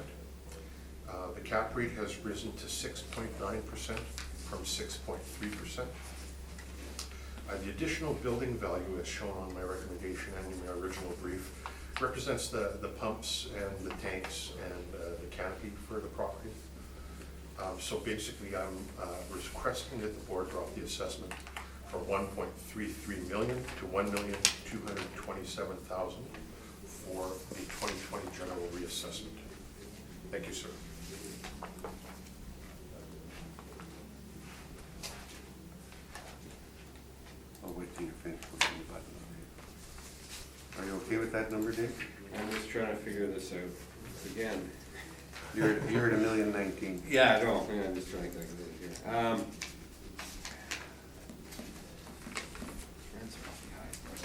Speaker 3: The cap rate has risen to 6.9% from 6.3%. The additional building value as shown on my recommendation and in my original brief represents the pumps and the tanks and the canopy for the property. So basically I'm requesting that the board drop the assessment from $1.33 million to $1,227,000 for the 2020 general reassessment. Thank you, sir.
Speaker 1: I'll wait till you're finished pushing the button. Are you okay with that number, Dave?
Speaker 8: I'm just trying to figure this out. Again.
Speaker 1: You're at $1,019,000.
Speaker 8: Yeah, I know, yeah, I'm just trying to calculate it here. Rents are probably high, but,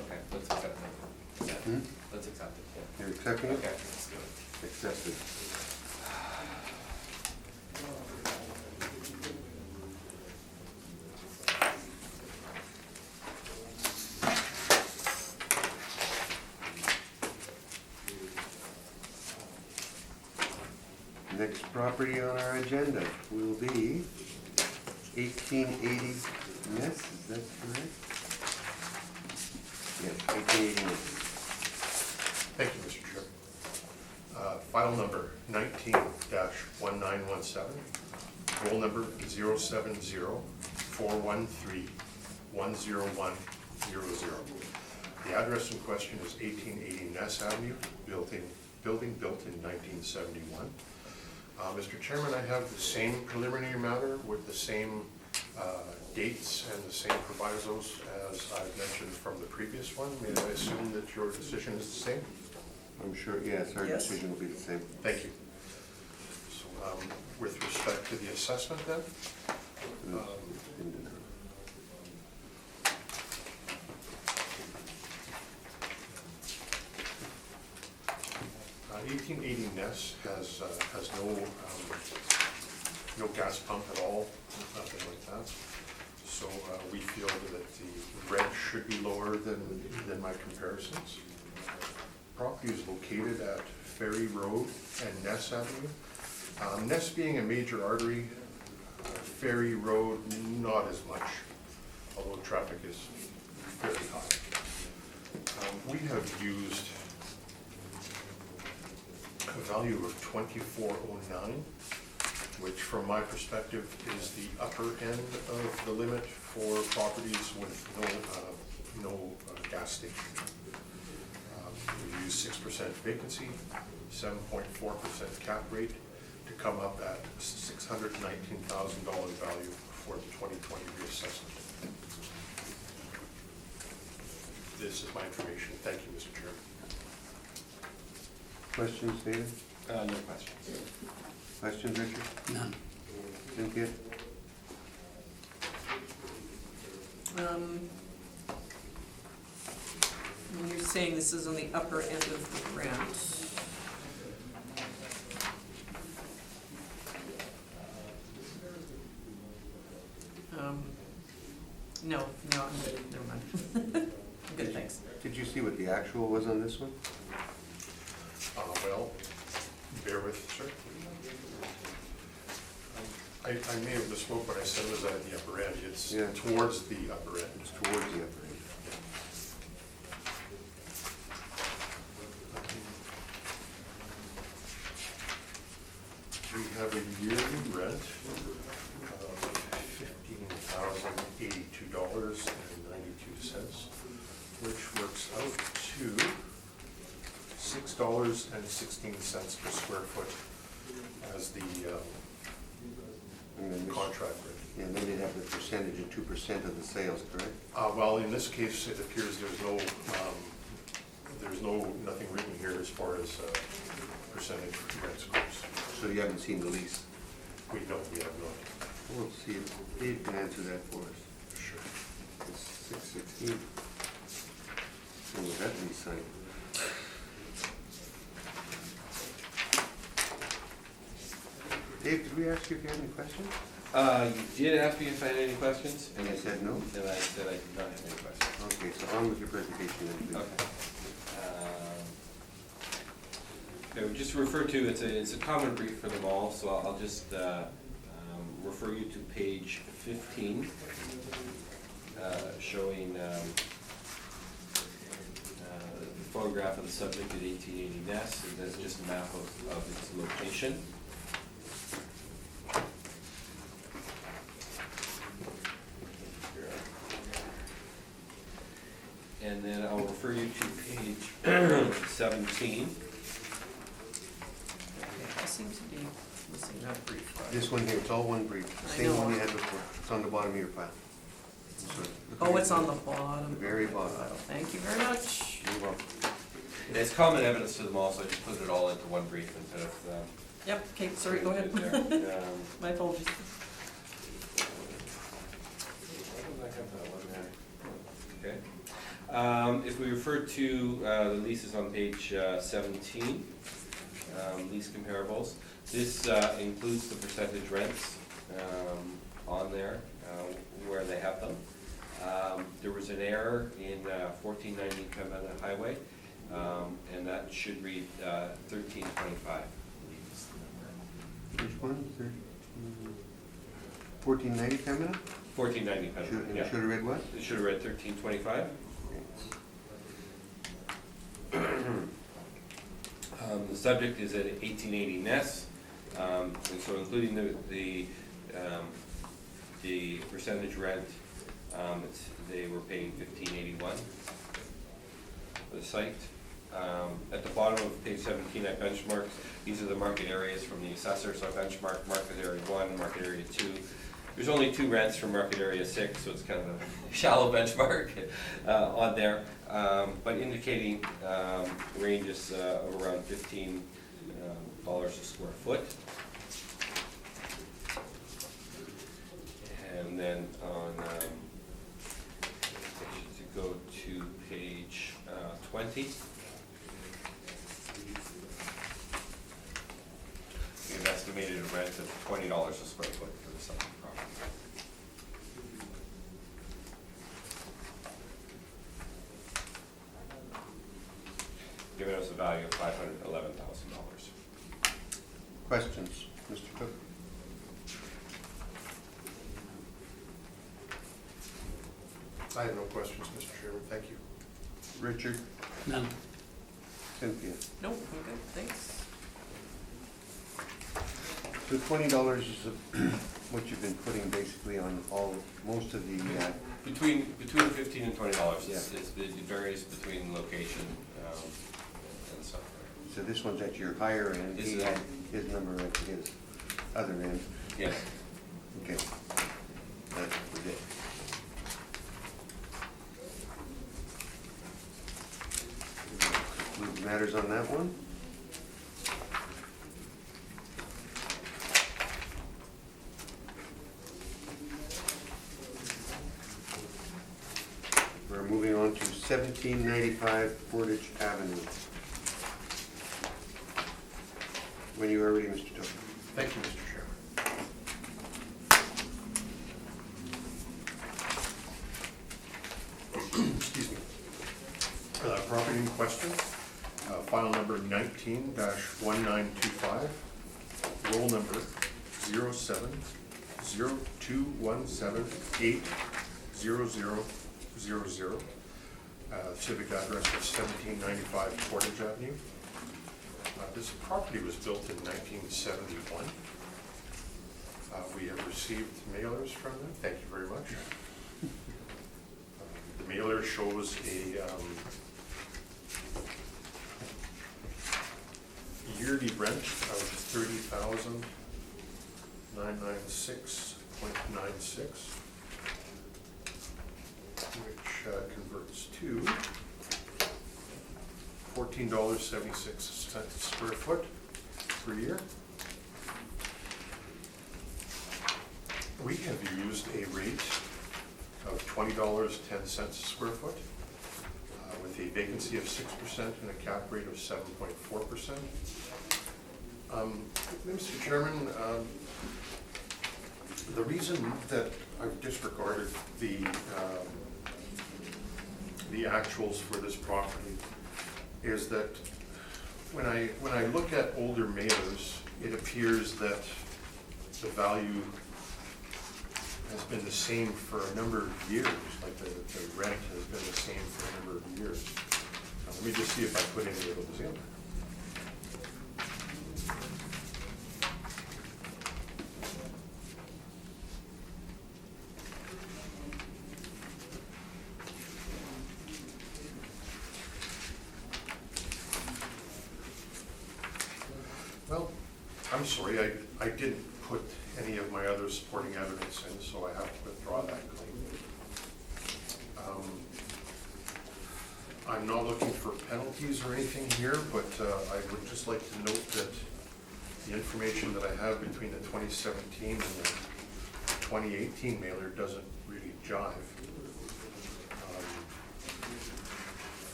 Speaker 8: okay, let's accept it.
Speaker 1: Hmm?
Speaker 8: Let's accept it, yeah.
Speaker 1: You're accepting it?
Speaker 8: Okay, let's do it.
Speaker 1: Accepted. Next property on our agenda will be 1880 Ness, is that correct? Yes, 1880 Ness.
Speaker 3: Thank you, Mr. Chair. File number 19-1917, roll number 070-413-10100. The address in question is 1880 Ness Avenue, building built in 1971. Mr. Chairman, I have the same preliminary matter with the same dates and the same provisos as I've mentioned from the previous one. May I assume that your decision is the same?
Speaker 1: I'm sure, yes, our
Speaker 5: Yes.
Speaker 1: decision will be the same.
Speaker 3: Thank you. So with respect to the assessment then, 1880 Ness has no gas pump at all, nothing like that. So we feel that the rent should be lower than my comparisons. Property is located at Ferry Road and Ness Avenue. Ness being a major artery, Ferry Road not as much, although traffic is fairly high. We have used a value of 2409, which from my perspective is the upper end of the limit for properties with no gas station. We use 6% vacancy, 7.4% cap rate to come up at $619,000 value for the 2020 reassessment. This is my information. Thank you, Mr. Chairman.
Speaker 1: Questions, David?
Speaker 8: No questions.
Speaker 1: Questions, Richard?
Speaker 6: None.
Speaker 1: Cynthia?
Speaker 5: When you're saying this is on the upper end of the rent. No, I'm good, never mind. I'm good, thanks.
Speaker 1: Did you see what the actual was on this one?
Speaker 3: Well, bear with, sir. I may have misspoke when I said it was at the upper end. It's
Speaker 1: Yeah.
Speaker 3: towards the upper end.
Speaker 1: It's towards the upper end.
Speaker 3: We have a yearly rent of $15,082.92, which works out to $6.16 per square foot as the
Speaker 1: And then this-
Speaker 3: contract rate.
Speaker 1: Yeah, and then they'd have the percentage of 2% of the sales, correct?
Speaker 3: Well, in this case, it appears there's nothing written here as far as percentage rents goes.
Speaker 1: So you haven't seen the lease?
Speaker 3: We have not.
Speaker 1: We'll see if Dave can answer that for us.
Speaker 3: Sure.
Speaker 1: It's 6/16. Oh, that lease signed. Dave, did we ask you if you had any questions?
Speaker 8: You did ask me if I had any questions?
Speaker 1: And you said no?
Speaker 8: And I said I did not have any questions.
Speaker 1: Okay, so on with your presentation then, please.
Speaker 8: Okay. I would just refer to, it's a common brief for them all, so I'll just refer you to page 15, showing the photograph of the subject at 1880 Ness, and that's just a map of its location. And then I'll refer you to page 17.
Speaker 5: I seem to be missing that brief.
Speaker 1: This one here, it's all one brief, the
Speaker 5: I
Speaker 1: same
Speaker 5: know.
Speaker 1: one you had before. It's on the bottom of your file. So, look
Speaker 5: Oh,
Speaker 1: at
Speaker 5: it's
Speaker 1: it.
Speaker 5: on the bottom.
Speaker 1: The very bottom.
Speaker 5: Thank you very much.
Speaker 1: You're welcome.
Speaker 8: And it's common evidence to them all, so I just put it all into one brief instead of.
Speaker 5: Yep, okay, sorry, go ahead.
Speaker 8: There.
Speaker 5: My apologies.
Speaker 8: Okay. If we refer to the leases on page 17, lease comparables, this includes the percentage rents on there where they have them. There was an error in 1490 Pembina Highway, and that should read 1325.
Speaker 1: Which one? 1490 Pembina?
Speaker 8: 1490 Pembina,
Speaker 1: Should, and
Speaker 8: yeah.
Speaker 1: it should have read what?
Speaker 8: It should have read 1325. The subject is at 1880 Ness, and so including the percentage rent, they were paying 1581 for the site. At the bottom of page 17, I benchmarked, these are the market areas from the assessor, so I benchmarked market area 1, market area 2. There's only 2 rents from market area 6, so it's kind of a shallow benchmark on there, but indicating ranges of around $15 a square foot. And then on, to go to page 20. We've estimated a rent of $20 a square foot for the subject property. Giving us a value of $511,000.
Speaker 1: Questions, Mr. Cook?
Speaker 3: I have no questions, Mr. Chairman, thank you.
Speaker 1: Richard?
Speaker 6: None.
Speaker 1: Cynthia?
Speaker 5: Nope, I'm good, thanks.
Speaker 1: So $20 is what you've been putting basically on most of the,
Speaker 8: Between $15 and $20,
Speaker 1: Yeah.
Speaker 8: it varies between location and stuff.
Speaker 1: so this one's at your higher end,
Speaker 8: This
Speaker 1: he
Speaker 8: is-
Speaker 1: had his number at his other end.
Speaker 8: Yes.
Speaker 1: Okay. That's it. Conclude matters on that one. We're moving on to 1795 Portage Avenue. When you are ready, Mr. Tucker.
Speaker 3: Thank you, Mr. Chairman. Excuse me. Property in question, file number 19-1925, roll number 0702178000, civic address of 1795 Portage Avenue. This property was built in 1971. We have received mailers from them, thank you very much. The mailer shows a yearly rent of $30,996.96, which converts to $14.76 a square foot per year. We have used a rate of $20.10 a square foot, with a vacancy of 6% and a cap rate of 7.4%. Mr. Chairman, the reason that I've disregarded the actuals for this property is that when I look at older mailers, it appears that the value has been the same for a number of years, like the rent has been the same for a number of years. Let me just see if I put any of those in. Well, I'm sorry, I didn't put any of my other supporting evidence in, so I have to withdraw that claim. I'm not looking for penalties or anything here, but I would just like to note that the information that I have between the 2017 and the 2018 mailer doesn't really jive.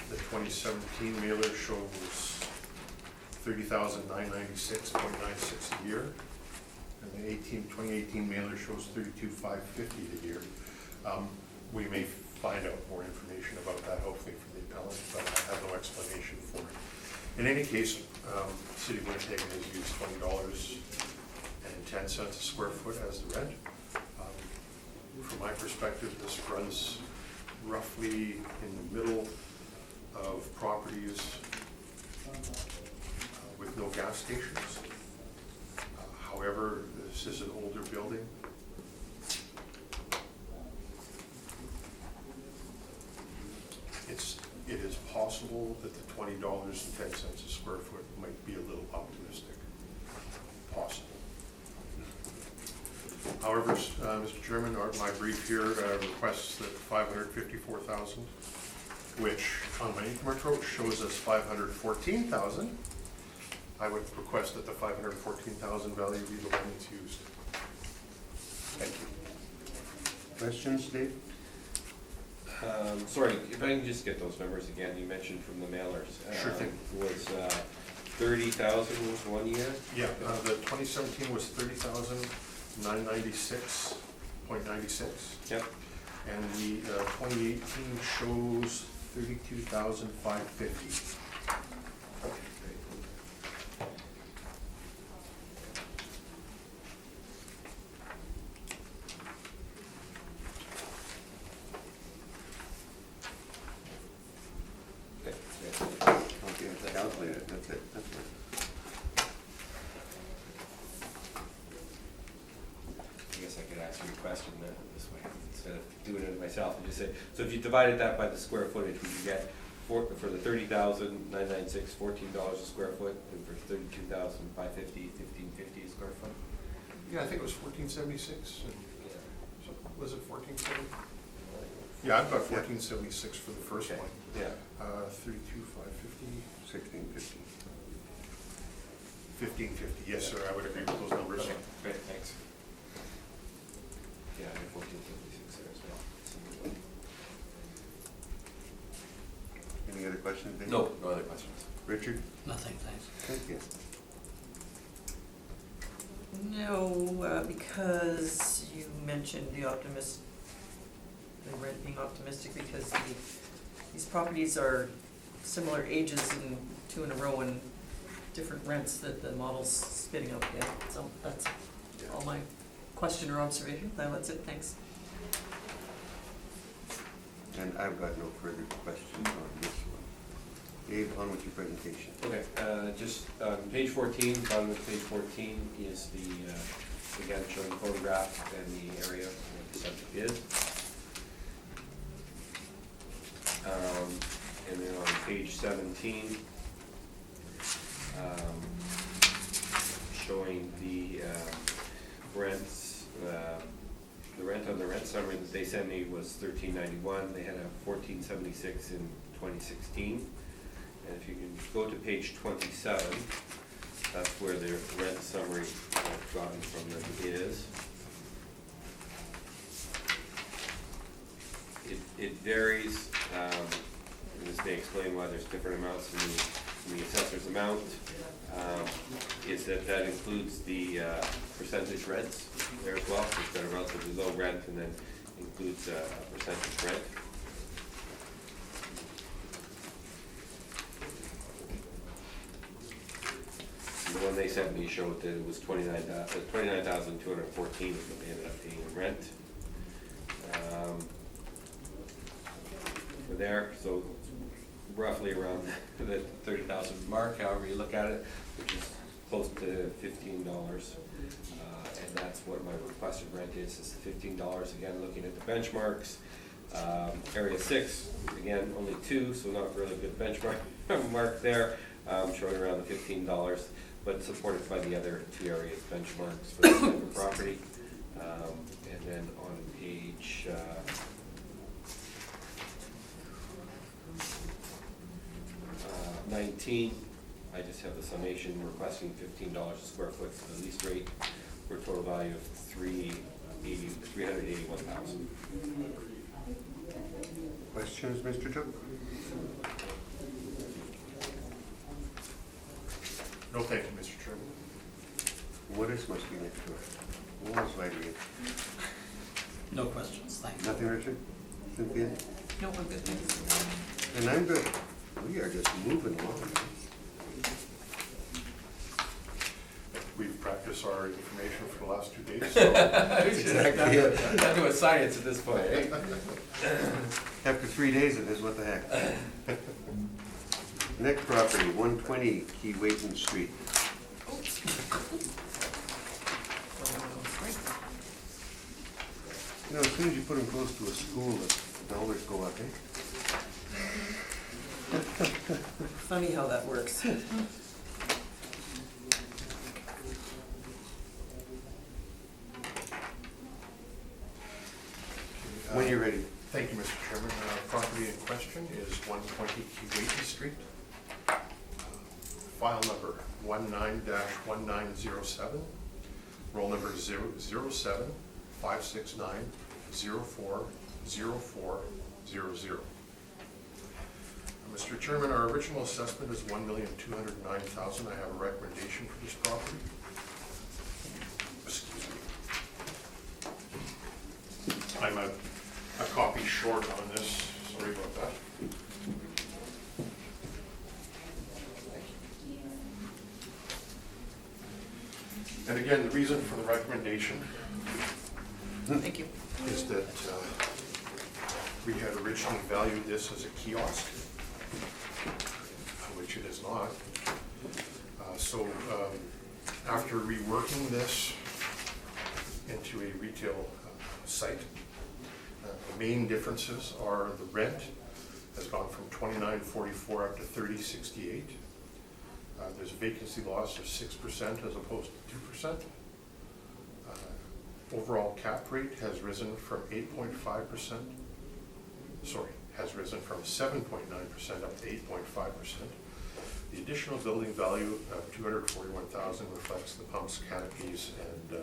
Speaker 3: The 2017 mailer shows $30,996.96 a year, and the 2018 mailer shows $32,550 a year. We may find out more information about that, hopefully from the appellant, but I have no explanation for it. In any case, City of Winnipeg has used $20.10 a square foot as the rent. From my perspective, this runs roughly in the middle of properties with no gas stations. However, this is an older building. It is possible that the $20.10 a square foot might be a little optimistic. Possible. However, Mr. Chairman, my brief here requests that $554,000, which on my income report shows us $514,000. I would request that the $514,000 value be the one that's used. Thank you.
Speaker 1: Questions, Dave?
Speaker 8: Sorry, if I can just get those numbers again, you mentioned from the mailers.
Speaker 3: Sure thing.
Speaker 8: Was 30,000 was 1 year?
Speaker 3: Yeah, the 2017 was $30,996.96.
Speaker 8: Yep.
Speaker 3: And the 2018 shows $32,550.
Speaker 1: Okay, it's calculated, that's it, that's it.
Speaker 8: I guess I could ask you a question this way, instead of doing it myself, and just say, so if you divided that by the square footage, would you get, for the $30,996, $14 a square foot, and for $32,550, $15.50 a square foot?
Speaker 3: Yeah, I think it was 1476. So was it 1470? Yeah, I've got 1476 for the first
Speaker 8: Okay.
Speaker 3: one.
Speaker 8: Yeah.
Speaker 3: 32,550,
Speaker 1: 1650.
Speaker 3: 1550. Yes, sir, I would agree with those numbers.
Speaker 8: Okay, great, thanks. Yeah, I have 1476 there as well.
Speaker 1: Any other questions, Dave?
Speaker 8: No other questions.
Speaker 1: Richard?
Speaker 6: Nothing, thanks.
Speaker 1: Thank you.
Speaker 5: No, because you mentioned the rent being optimistic because these properties are similar ages and two in a row and different rents that the model's spitting out again. So that's all my question or observation. That's it, thanks.
Speaker 1: And I've got no further questions on this one. Dave, on with your presentation.
Speaker 8: Okay, just on page 14, bottom of page 14 is again, showing the photograph and the area where the subject is. And then on page 17, showing the rents, the rent on the rent summary that they sent me was $13.91. They had a $14.76 in 2016. And if you can go to page 27, that's where the rent summary I've gotten from them is. It varies, and this may explain why there's different amounts in the assessor's amount, is that includes the percentage rents there as well. So it's got a relatively low rent and then includes a percentage rent. The one they sent me showed that it was 29,214 is what they ended up paying in rent. For there, so roughly around the 30,000 mark, however you look at it, which is close to $15. And that's what my requested rent is $15. Again, looking at the benchmarks. Area 6, again, only 2, so not really good benchmark mark there, showing around the $15, but supported by the other 2 areas benchmarks for the type of property. And then on page 19, I just have the summation requesting $15 a square foot for the lease rate for a total value of $381,000.
Speaker 1: Questions, Mr. Took?
Speaker 3: No, thank you, Mr. Chairman.
Speaker 1: What is must be next to it? What was lighting it?
Speaker 6: No questions, thank you.
Speaker 1: Nothing, Richard? Cynthia?
Speaker 5: No, I'm good, thanks.
Speaker 1: And I'm good. We are just moving along.
Speaker 3: We've practiced our information for the last 2 days, so
Speaker 1: Exactly it.
Speaker 8: Not doing science at this point, eh?
Speaker 1: After 3 days of this, what the heck? Next property, 120 Keewatin Street. You know, as soon as you put them close to a school, the dollars go up, eh?
Speaker 5: Funny how that works.
Speaker 1: When you're ready.
Speaker 3: Thank you, Mr. Chairman. Property in question is 120 Keewatin Street. File number 19-1907, roll number 007-569-040400. Mr. Chairman, our original assessment is $1,209,000. I have a recommendation for this property. Excuse me. I'm a copy short on this, sorry about that. And again, the reason for the recommendation
Speaker 5: Thank you.
Speaker 3: is that we had originally valued this as a kiosk, which it is not. So after reworking this into a retail site, the main differences are the rent has gone from $29.44 up to $30.68. There's a vacancy loss of 6% as opposed to 2%. Overall cap rate has risen from 8.5%, has risen from 7.9% up to 8.5%. The additional building value of $241,000 reflects the pumps, canopies, and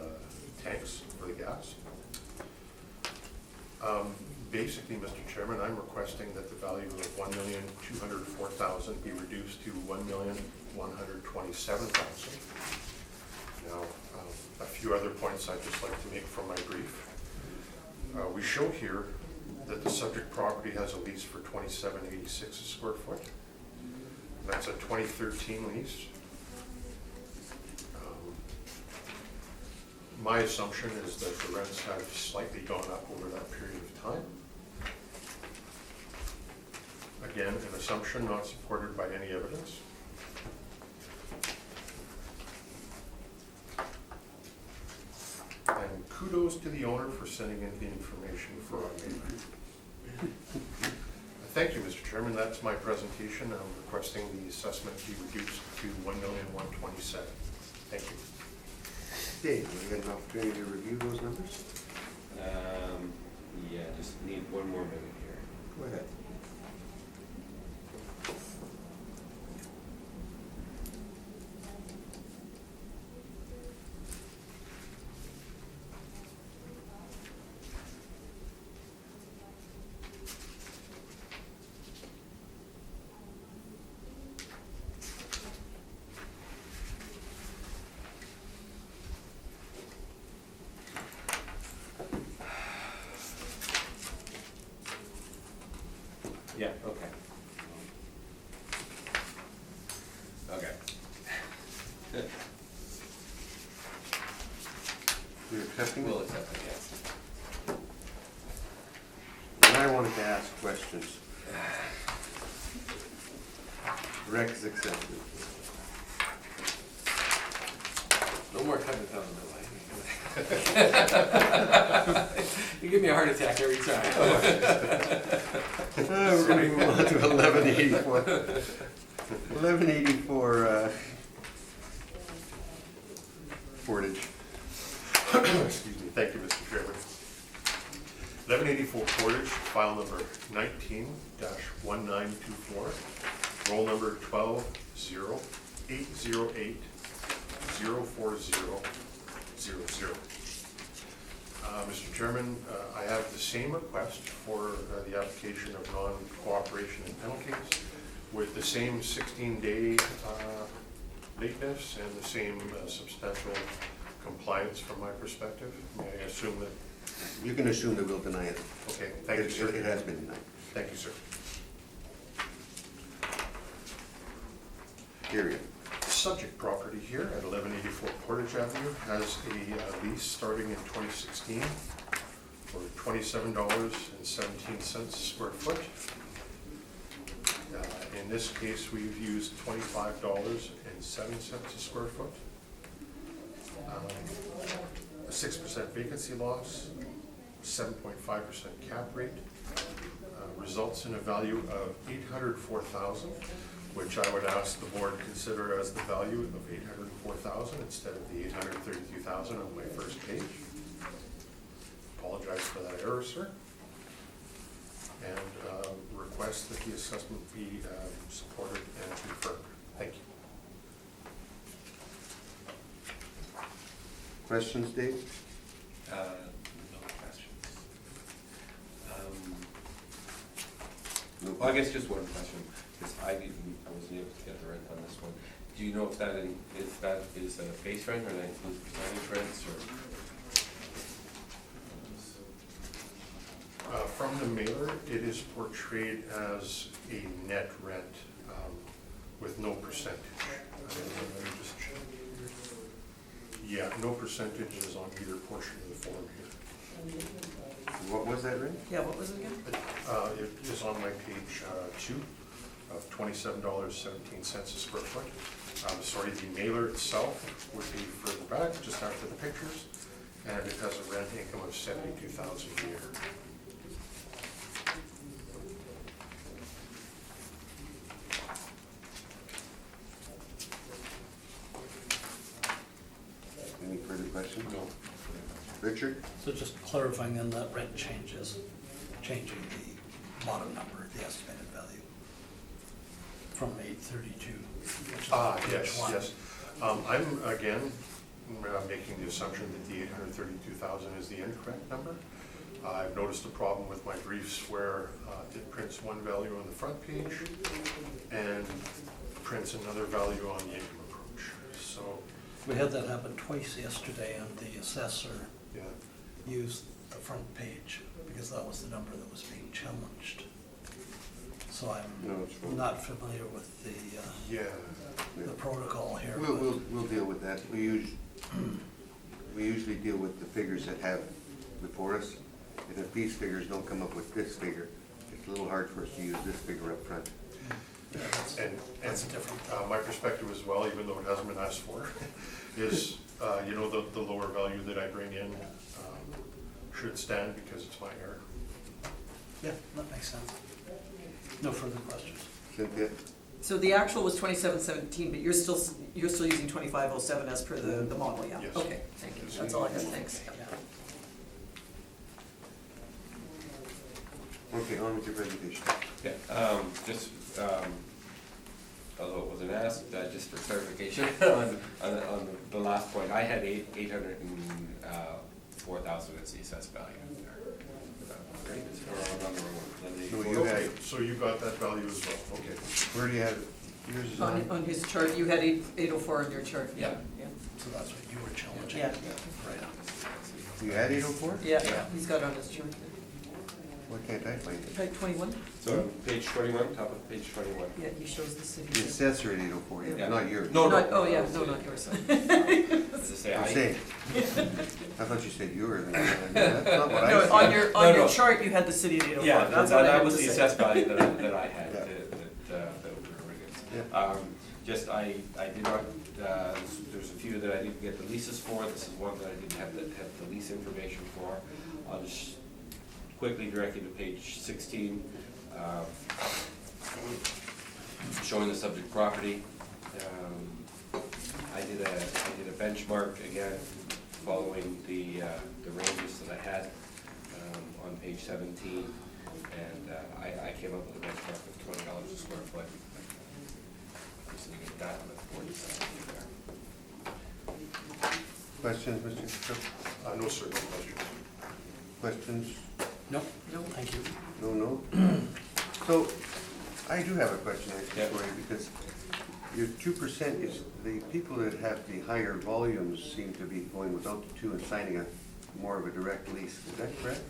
Speaker 3: tanks for the gas. Basically, Mr. Chairman, I'm requesting that the value of $1,204,000 be reduced to $1,127,000. Now, a few other points I'd just like to make from my brief. We show here that the subject property has a lease for $27.86 a square foot. That's a 2013 lease. My assumption is that the rents have slightly gone up over that period of time. Again, an assumption not supported by any evidence. And kudos to the owner for sending in the information for our neighbor. Thank you, Mr. Chairman. That's my presentation. I'm requesting the assessment be reduced to $1,127,000. Thank you.
Speaker 1: Dave, will you get an opportunity to review those numbers?
Speaker 8: Yeah, just need one more minute here.
Speaker 1: Go ahead.
Speaker 8: Yeah, okay. Okay.
Speaker 1: You're accepting
Speaker 8: We'll
Speaker 1: it?
Speaker 8: accept it, yes.
Speaker 1: And I wanted to ask questions. Rec is accepted.
Speaker 6: No more time to tell them my life. You give me a heart attack every time.
Speaker 1: We're gonna move on to 1184. 1184, Portage.
Speaker 3: Excuse me, thank you, Mr. Chairman. 1184 Portage, file number 19-1924, roll number 12-0808-04000. Mr. Chairman, I have the same request for the application of non-cooperation and penalties with the same 16-day lateness and the same substantial compliance from my perspective. May I assume that?
Speaker 1: You can assume that we'll deny it.
Speaker 3: Okay, thank you, sir.
Speaker 1: It has been denied.
Speaker 3: Thank you, sir.
Speaker 1: Period.
Speaker 3: Subject property here at 1184 Portage Avenue has a lease starting in 2016 for $27.17 a square foot. In this case, we've used $25.07 a square foot. A 6% vacancy loss, 7.5% cap rate, results in a value of $804,000, which I would ask the board consider as the value of $804,000 instead of the $832,000 on my first page. Apologize for that error, sir. And request that the assessment be supported and confirmed. Thank you.
Speaker 1: Questions, Dave?
Speaker 8: No questions. Well, I guess just one question, because I wasn't able to get the rent on this one. Do you know if that is a base rent, or that includes percentage rents, or?
Speaker 3: From the mailer, it is portrayed as a net rent with no percentage. Let me just check. Yeah, no percentages on either portion of the form here.
Speaker 1: What was that, Ray?
Speaker 5: Yeah, what was it again?
Speaker 3: It is on my page 2 of $27.17 a square foot. Sorry, the mailer itself would be further back, just after the pictures, and it has a rent income of $72,000 a year.
Speaker 1: Any further questions?
Speaker 3: No.
Speaker 1: Richard?
Speaker 6: So just clarifying then, that rent changes, changing the bottom number, the estimated value from 832. which is
Speaker 3: Yes,
Speaker 6: one.
Speaker 3: yes. I'm, again, making the assumption that the $832,000 is the incorrect number. I've noticed a problem with my briefs where it prints one value on the front page and prints another value on the income approach. So,
Speaker 6: We had that happen twice yesterday, and the assessor
Speaker 3: yeah.
Speaker 6: used the front page because that was the number that was being challenged. So
Speaker 1: No,
Speaker 6: I'm
Speaker 1: it's wrong.
Speaker 6: not familiar with
Speaker 3: Yeah.
Speaker 6: the protocol here.
Speaker 1: We'll deal with that. We usually deal with the figures that have before us. And if these figures don't come up with this figure, it's a little hard for us to use this figure up front.
Speaker 6: Yeah, that's different.
Speaker 3: My perspective as well, even though it hasn't been asked for, is, the lower value that I bring in should stand because it's my error.
Speaker 6: Yeah, that makes sense. No further questions.
Speaker 1: Cynthia?
Speaker 5: So the actual was 2717, but you're still using 2507 as per the model, yeah?
Speaker 3: Yes.
Speaker 5: Okay, thank you. That's all I had, thanks.
Speaker 6: Yeah.
Speaker 1: Okay, on with your presentation.
Speaker 8: Yeah, although it wasn't asked, just for clarification, on the last point, I had 804,000 as the assessed value there. Right? Or on the wrong one.
Speaker 1: No, you
Speaker 3: Okay,
Speaker 1: had,
Speaker 3: so you got that value as well, okay.
Speaker 1: where do you have it? Yours is on.
Speaker 5: On his chart, you had 804 on your chart.
Speaker 8: Yeah.
Speaker 6: So that's what you were challenging.
Speaker 5: Yeah.
Speaker 6: Right on.
Speaker 1: You had 804?
Speaker 5: Yeah, he's got it on his chart.
Speaker 1: Why can't I find it?
Speaker 5: Type 21?
Speaker 8: So on page 21, top of page 21.
Speaker 5: Yeah, he shows the city.
Speaker 1: The assessor at 804, yeah,
Speaker 8: Yeah.
Speaker 1: not yours.
Speaker 8: No,
Speaker 5: Not, oh, yeah, no, not yours.
Speaker 8: As I say,
Speaker 1: I
Speaker 8: I,
Speaker 1: say. I thought you said yours. That's not what I
Speaker 5: No,
Speaker 1: said.
Speaker 5: on your
Speaker 8: No.
Speaker 5: chart, you had the city at 804.
Speaker 8: yeah,
Speaker 5: That's what I
Speaker 8: that
Speaker 5: meant
Speaker 8: was
Speaker 5: to
Speaker 8: the
Speaker 5: say.
Speaker 8: assessed value that I had,
Speaker 1: Yeah.
Speaker 8: that we were against.
Speaker 1: Yeah.
Speaker 8: Just, I did not, there's a few that I didn't get the leases for, this is one that I didn't have the lease information for. I'll just quickly direct you to page 16, showing the subject property. I did a benchmark again, following the ranges that I had on page 17, and I came up with a benchmark of $20 a square foot. Just looking at that with 47 there.
Speaker 1: Questions, Mr. Cook?
Speaker 3: No, sir, no questions.
Speaker 1: Questions?
Speaker 6: No, thank you.
Speaker 1: No? So, I do have a question actually
Speaker 8: Yeah.
Speaker 1: for you, because your 2% is, the people that have the higher volumes seem to be going without the 2 and signing a more of a direct lease. Is that correct?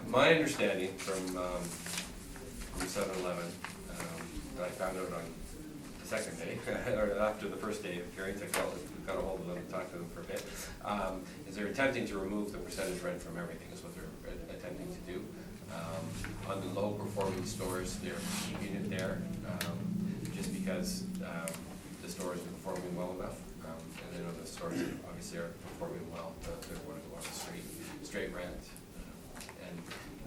Speaker 8: My understanding from 7-Eleven, that I found out on the second day, or after the first day of hearings, I got a hold of them and talked to them for a bit, is they're attempting to remove the percentage rent from everything, is what they're attempting to do. On the low performing stores, they're keeping it there, just because the stores are performing well enough. And they know the stores obviously are performing well, they're going to go on a straight rent. And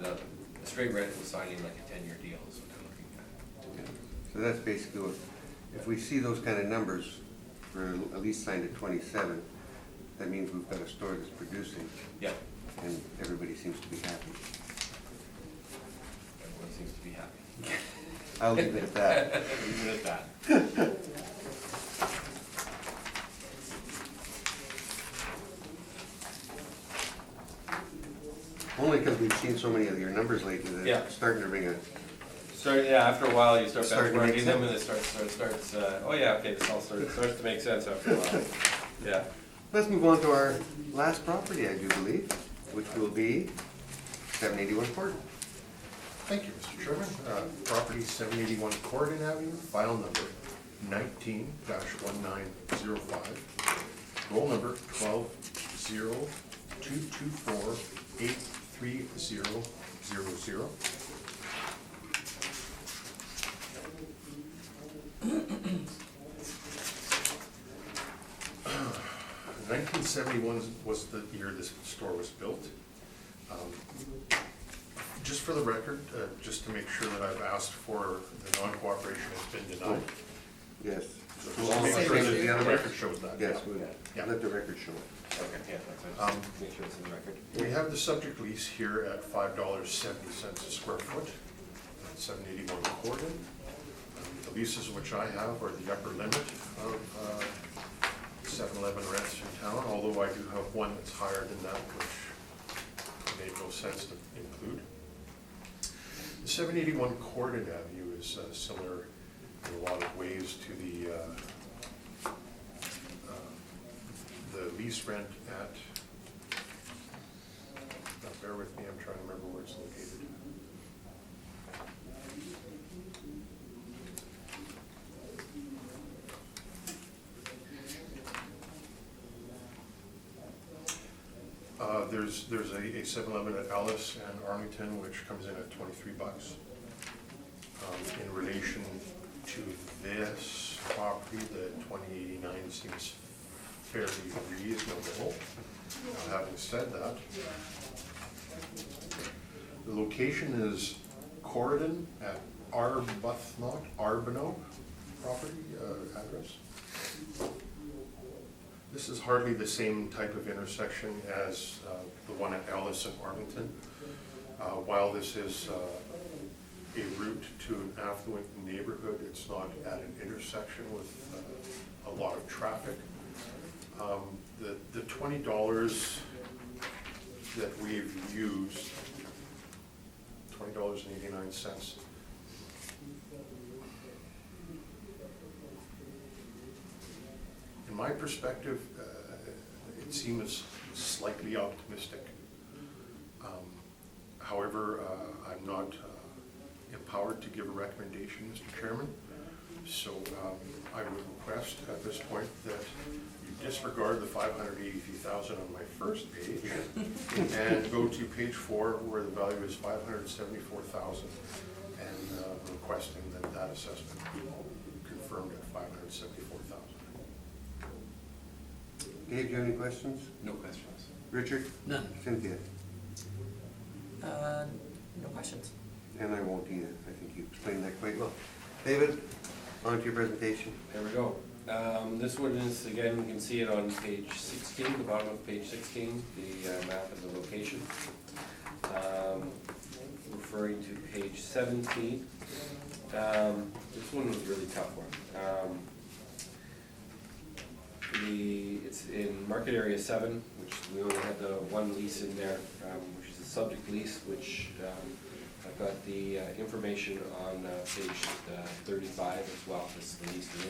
Speaker 8: the straight rent was signing like a 10-year deal is what they're looking at.
Speaker 1: So that's basically what, if we see those kind of numbers for a lease signed at 27, that means we've got a store that's producing
Speaker 8: Yeah,
Speaker 1: and everybody seems to be happy.
Speaker 8: everyone seems to be happy.
Speaker 1: I'll leave it at that.
Speaker 8: Leave it at that.
Speaker 1: Only because we've seen so many of your numbers lately that
Speaker 8: Yeah.
Speaker 1: it's starting to ring a,
Speaker 8: So, yeah, after a while, you start
Speaker 1: Starting to make
Speaker 8: benchmarking them, and it
Speaker 1: sense.
Speaker 8: starts, oh yeah, okay, this all starts to make sense after a while. Yeah.
Speaker 1: let's move on to our last property, I do believe, which will be 781 Court.
Speaker 3: Thank you, Mr. Chairman. Property 781 Corridon Avenue, file number 19-1905. Roll number 1202248300. 1971 was the year this store was built. Just for the record, just to make sure that I've asked for the non-cooperation has been denied.
Speaker 1: Yes.
Speaker 3: So
Speaker 1: We'll
Speaker 3: just to make
Speaker 1: all
Speaker 3: sure
Speaker 1: say
Speaker 3: that
Speaker 1: the other
Speaker 3: the record shows that.
Speaker 1: Yes, we'll
Speaker 3: Yeah.
Speaker 1: let the record show it.
Speaker 8: Okay, yeah, that's, just make sure it's in the record.
Speaker 3: We have the subject lease here at $5.70 a square foot, at 781 Corridon. The leases which I have are the upper limit of 7-Eleven rents in town, although I do have one that's higher than that, which made no sense to include. The 781 Corridon Avenue is similar in a lot of ways to the lease rent at, now bear with me, I'm trying to remember where it's located. There's a 7-Eleven at Ellis and Arlington, which comes in at $23. In relation to this property, the 2089 seems fairly reasonable. Now, having said that, the location is Corridon at Arbuthnot property address. This is hardly the same type of intersection as the one at Ellis and Arlington. While this is a route to an affluent neighborhood, it's not at an intersection with a lot of traffic. The $20 that we've used, $20.89. In my perspective, it seems slightly optimistic. However, I'm not empowered to give a recommendation, Mr. Chairman. So I would request at this point that you disregard the 583,000 on my first page and go to page 4 where the value is 574,000 and requesting that that assessment be confirmed at 574,000.
Speaker 1: Dave, do you have any questions?
Speaker 8: No questions.
Speaker 1: Richard?
Speaker 6: None.
Speaker 1: Cynthia?
Speaker 5: No questions.
Speaker 1: And I won't either. I think you explained that quite well. David, on to your presentation.
Speaker 8: There we go. This one is, again, you can see it on page 16, the bottom of page 16, the map of the location. Referring to page 17, this one was a really tough one. It's in market area 7, which we only had the one lease in there, which is a subject lease, which I've got the information on page 35 as well. This is the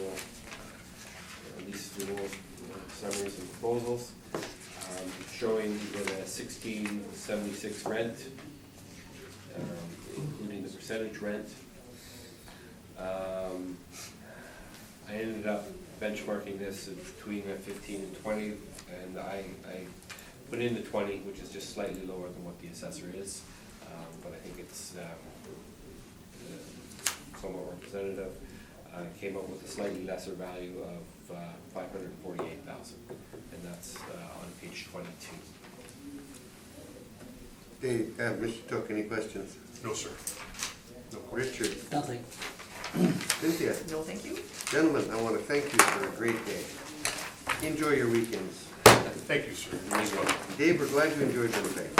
Speaker 8: lease renewal summaries and proposals, showing that a 1676 rent, including the percentage rent. I ended up benchmarking this between 15 and 20, and I put in the 20, which is just slightly lower than what the assessor is, but I think it's somewhat representative. Came up with a slightly lesser value of 548,000, and that's on page 22.
Speaker 1: Dave, Mr. Took, any questions?
Speaker 3: No, sir. No question.
Speaker 1: Richard?
Speaker 6: Nothing.
Speaker 1: Cynthia?
Speaker 5: No, thank you.
Speaker 1: Gentlemen, I want to thank you for a great day. Enjoy your weekends.
Speaker 3: Thank you, sir. You as well.
Speaker 1: Dave, we're glad you enjoyed Winnipeg.